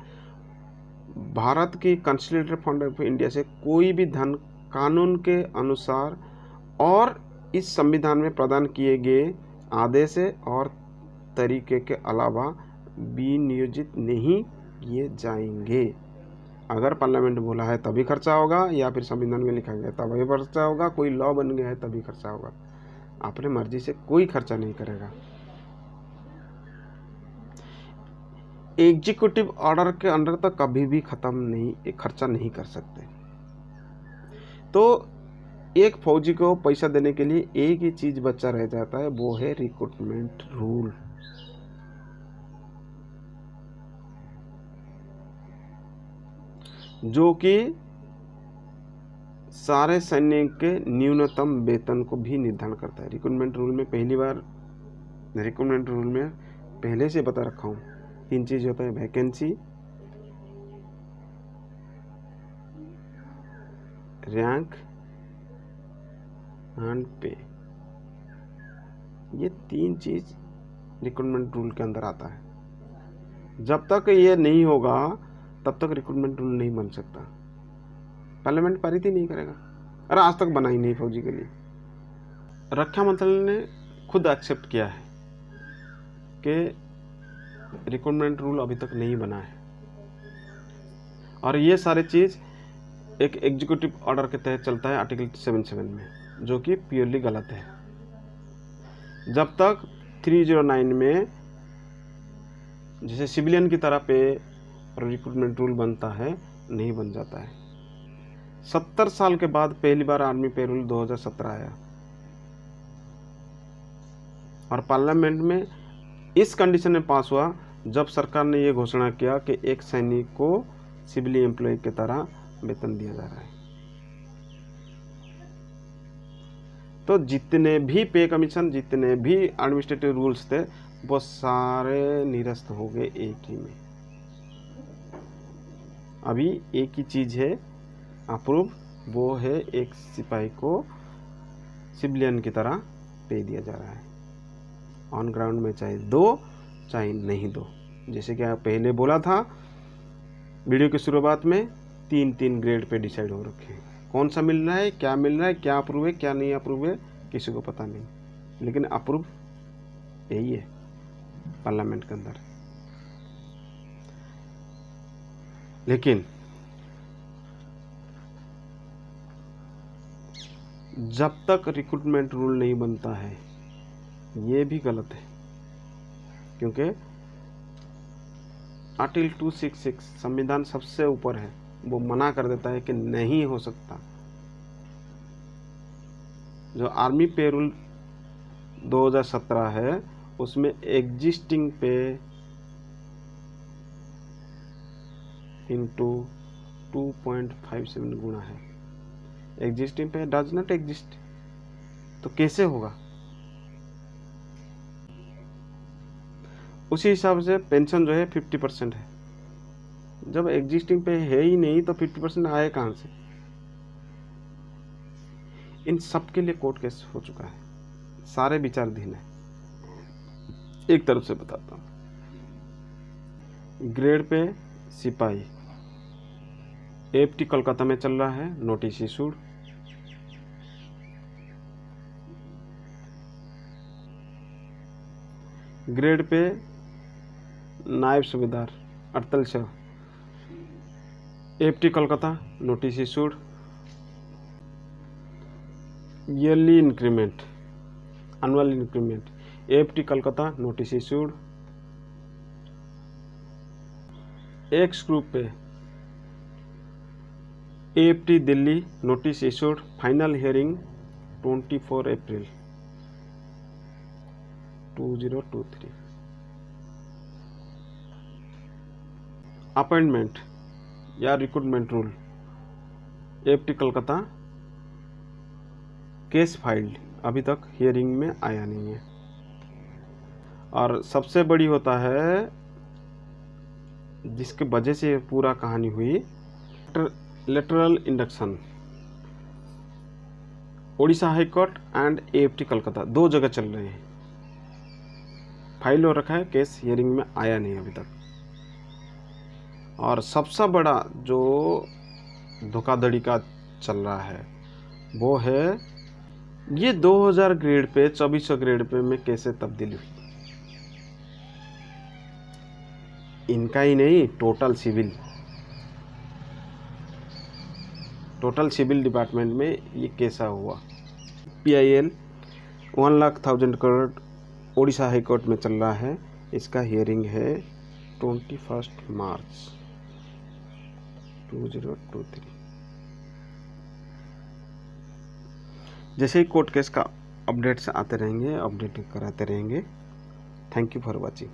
भारत की कंसोलिडेटेड फंड ऑफ इंडिया से कोई भी धन कानून के अनुसार और इस संविधान में प्रदान किए गए आदेश और तरीके के अलावा विनियोजित नहीं किए जाएंगे। अगर पार्लियामेंट बोला है तभी खर्चा होगा, या फिर संविधान में लिखा गया तभी खर्चा होगा, कोई लॉ बन गया है तभी खर्चा होगा। अपने मर्जी से कोई खर्चा नहीं करेगा। एग्जीक्यूटिव ऑर्डर के अंडर तो कभी भी खर्चा नहीं कर सकते। तो एक फौजी को पैसा देने के लिए एक ही चीज बच्चा रह जाता है, वो है रिक्रूटमेंट रूल। जो कि सारे सैनिक के न्यूनतम वेतन को भी निर्धारण करता है। रिक्रूटमेंट रूल में पहले से बता रखा हूँ, 3 चीज होता है, वैकेंसी, रैंक एंड पे। ये 3 चीज रिक्रूटमेंट रूल के अंदर आता है। जब तक ये नहीं होगा तब तक रिक्रूटमेंट रूल नहीं बन सकता। पार्लियामेंट पारित ही नहीं करेगा, अरे आज तक बना ही नहीं फौजी के लिए। रक्षा मंत्रालय ने खुद एक्सेप्ट किया है कि रिक्रूटमेंट रूल अभी तक नहीं बना है, और ये सारी चीज़ एक एग्जीक्यूटिव ऑर्डर के तहत चलता है आर्टिकल 77 में, जो कि प्योरली गलत है। जब तक 309 में जैसे सिविलियन की तरह पे रिक्रूटमेंट रूल बनता है, नहीं बन जाता है। 70 साल के बाद पहली बार आर्मी पे रूल 2017 आया, और पार्लियामेंट में इस कंडीशन में पास हुआ जब सरकार ने ये घोषणा किया कि एक सैनिक को सिविल एम्प्लॉय की तरह वेतन दिया जा रहा है। तो जितने भी पे कमीशन, जितने भी एडमिनिस्ट्रेटिव रूल्स थे, वो सारे निरस्त हो गए एक ही में। अभी एक ही चीज़ है अप्रूव, वो है एक सिपाही को सिविलियन की तरह पे दिया जा रहा है ऑन ग्राउंड में, चाहे दो चाहे नहीं दो। जैसे कि आप पहले बोला था वीडियो की शुरुआत में, 3 ग्रेड पे डिसाइड हो रखे हैं। कौन सा मिल रहा है, क्या मिल रहा है, क्या अप्रूव है, क्या नहीं अप्रूव है, किसी को पता नहीं, लेकिन अप्रूव यही है पार्लियामेंट के अंदर। लेकिन जब तक रिक्रूटमेंट रूल नहीं बनता है, ये भी गलत है, क्योंकि आर्टिकल 266 संविधान सबसे ऊपर है, वो मना कर देता है कि नहीं हो सकता। जो आर्मी पे रूल 2017 है, उसमें एग्जिस्टिंग पे इंटू 2.57 गुना है। एग्जिस्टिंग पे डज नॉट एग्जिस्ट, तो कैसे होगा? उसी हिसाब से पेंशन जो है 50% है। जब एग्जिस्टिंग पे है ही नहीं तो 50% आए कहाँ से? इन सब के लिए कोर्ट केस हो चुका है, सारे विचाराधीन है। एक तरफ से बताता हूँ, ग्रेड पे सिपाही एफटी कोलकाता में चल रहा है, notice issued. Grade pay naib subedar अड़तल शाह, AFT Kolkata, notice issued. Yearly increment, annual increment, AFT Kolkata, notice issued. Ex group pay AFT Delhi, notice issued. Final hearing 24 April 2023। Appointment या recruitment rule, AFT Kolkata, case filed, अभी तक हियरिंग में आया नहीं है। और सबसे बड़ी होता है जिसके वजह से पूरा कहानी हुई, lateral induction. Odisha high court and FT Kolkata 2 जगह चल रहे हैं, फाइल हो रखा है, केस हियरिंग में आया नहीं अभी तक। और सबसे बड़ा जो धोखाधड़ी का चल रहा है वो है ये 2000 ग्रेड पे 2400 ग्रेड पे में कैसे तब्दीली हुई। इनका ही नहीं, टोटल सिविल डिपार्टमेंट में ये कैसा हुआ। PIL 1,00,000 crore Odisha high court में चल रहा है, इसका हियरिंग है 21 मार्च 2023। जैसे ही कोर्ट केस का अपडेट्स आते रहेंगे, अपडेट कराते रहेंगे। Thank you for watching.